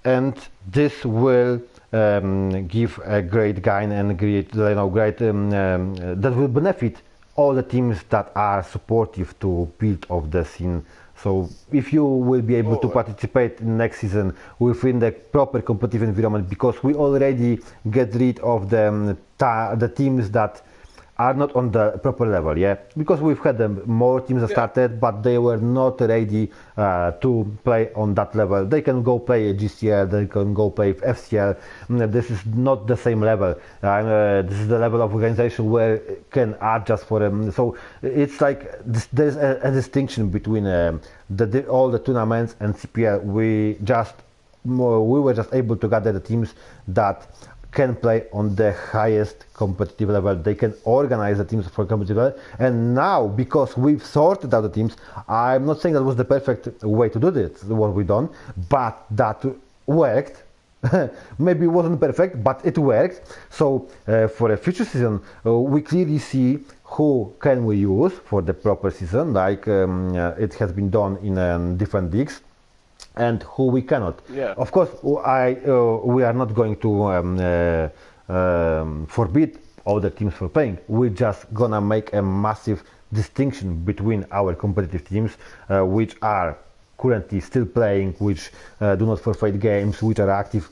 S1: and this will give a great gain and great, that will benefit all the teams that are supportive to build of the scene. So if you will be able to participate in next season within the proper competitive environment, because we already get rid of the teams that are not on the proper level, yeah, because we've had more teams that started, but they were not ready to play on that level. They can go play GCL, they can go play FCL. This is not the same level. This is the level of organization where it can adjust for them. So it's like there's a distinction between all the tournaments and CPL. We were just able to gather the teams that can play on the highest competitive level. They can organize the teams for competitive level. And now, because we've sorted out the teams, I'm not saying that was the perfect way to do this, what we've done, but that worked. Maybe it wasn't perfect, but it worked. So for a future season, we clearly see who can we use for the proper season, like it has been done in different leagues, and who we cannot.
S2: Yeah.
S1: Of course, we are not going to forbid other teams from playing. We're just gonna make a massive distinction between our competitive teams, which are currently still playing, which do not forfeit games, which are active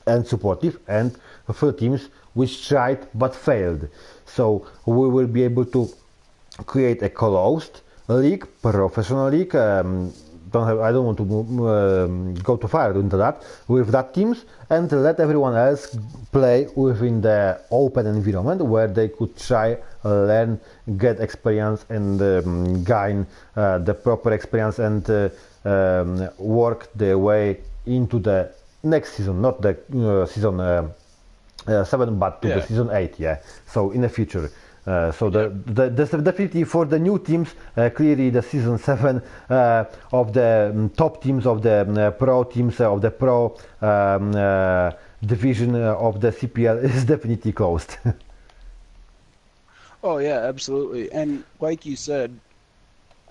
S1: and supportive, and for teams which tried but failed. So we will be able to create a closed league, professional league. I don't want to go too far into that with that teams, and let everyone else play within the open environment where they could try, learn, get experience, and gain the proper experience, and work their way into the next season, not the season 7, but to the season 8. Yeah. So in the future. So there's definitely for the new teams, clearly the season 7 of the top teams of the pro teams of the pro division of the CPL is definitely closed.
S2: Oh yeah, absolutely. And like you said,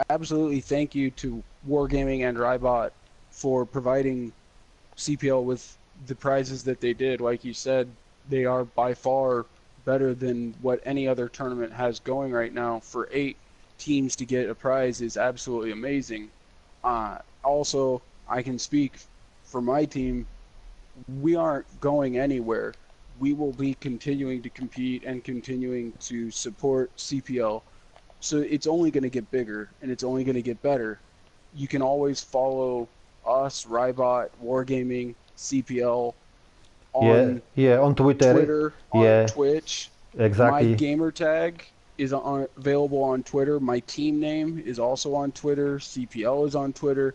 S2: absolutely thank you to Wargaming and Rybot for providing CPL with the prizes that they did. Like you said, they are by far better than what any other tournament has going right now. For 8 teams to get a prize is absolutely amazing. Also, I can speak for my team. We aren't going anywhere. We will be continuing to compete and continuing to support CPL. So it's only going to get bigger and it's only going to get better. You can always follow us, Rybot, Wargaming, CPL, on
S1: on Twitter,
S2: on Twitch.
S1: Exactly.
S2: My gamer tag is available on Twitter. My team name is also on Twitter. CPL is on Twitter.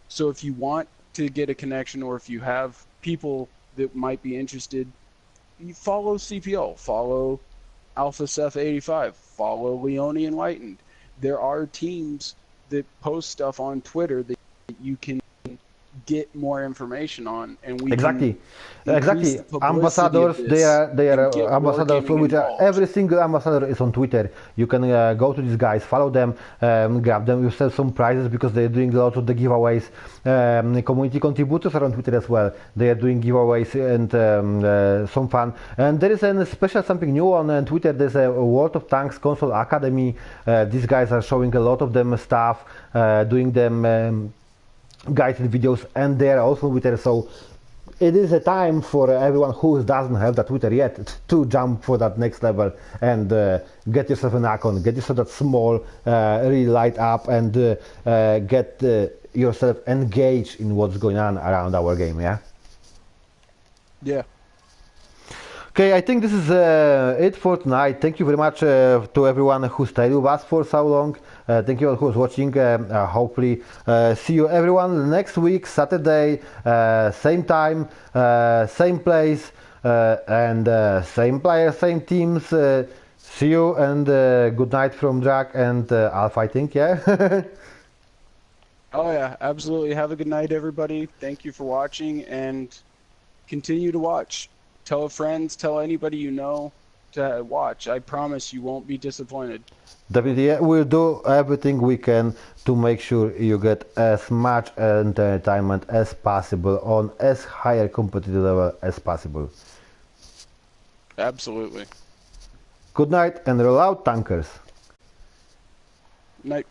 S2: So if you want to get a connection, or if you have people that might be interested, you follow CPL, follow Alpha Seth 85, follow Leone Enlightened. There are teams that post stuff on Twitter that you can get more information on, and we
S1: Exactly,
S2: can increase
S1: exactly.
S2: the publicity of
S1: Ambassadors,
S2: this
S1: they
S2: and
S1: are
S2: get
S1: ambassadors for
S2: wargaming
S1: which
S2: involved.
S1: every single ambassador is on Twitter. You can go to these guys, follow them, grab them yourself some prizes because they're doing a lot of the giveaways. Community contributors are on Twitter as well. They are doing giveaways and some fun. And there is a special something new on Twitter. There's a World of Tanks Console Academy. These guys are showing a lot of them stuff, doing them. Guided videos, and they are also on Twitter, so it is a time for everyone who doesn't have that Twitter yet to jump for that next level and get yourself an account, get yourself that small really light up, and get yourself engaged in what's going on around our game.
S2: Yeah.
S1: Okay, I think this is it for tonight. Thank you very much to everyone who stayed with us for so long. Thank you all who was watching. Hopefully, see you everyone next week, Saturday, same time, same place, and same players, same teams. See you and good night from Jack and Alpha, I think, yeah?
S2: Oh yeah, absolutely. Have a good night, everybody. Thank you for watching, and continue to watch. Tell friends, tell anybody you know to watch. I promise you won't be disappointed.
S1: Definitely, yeah, we'll do everything we can to make sure you get as much entertainment as possible on as higher competitive level as possible.
S2: Absolutely.
S1: Good night and roll out, tankers.
S2: Night.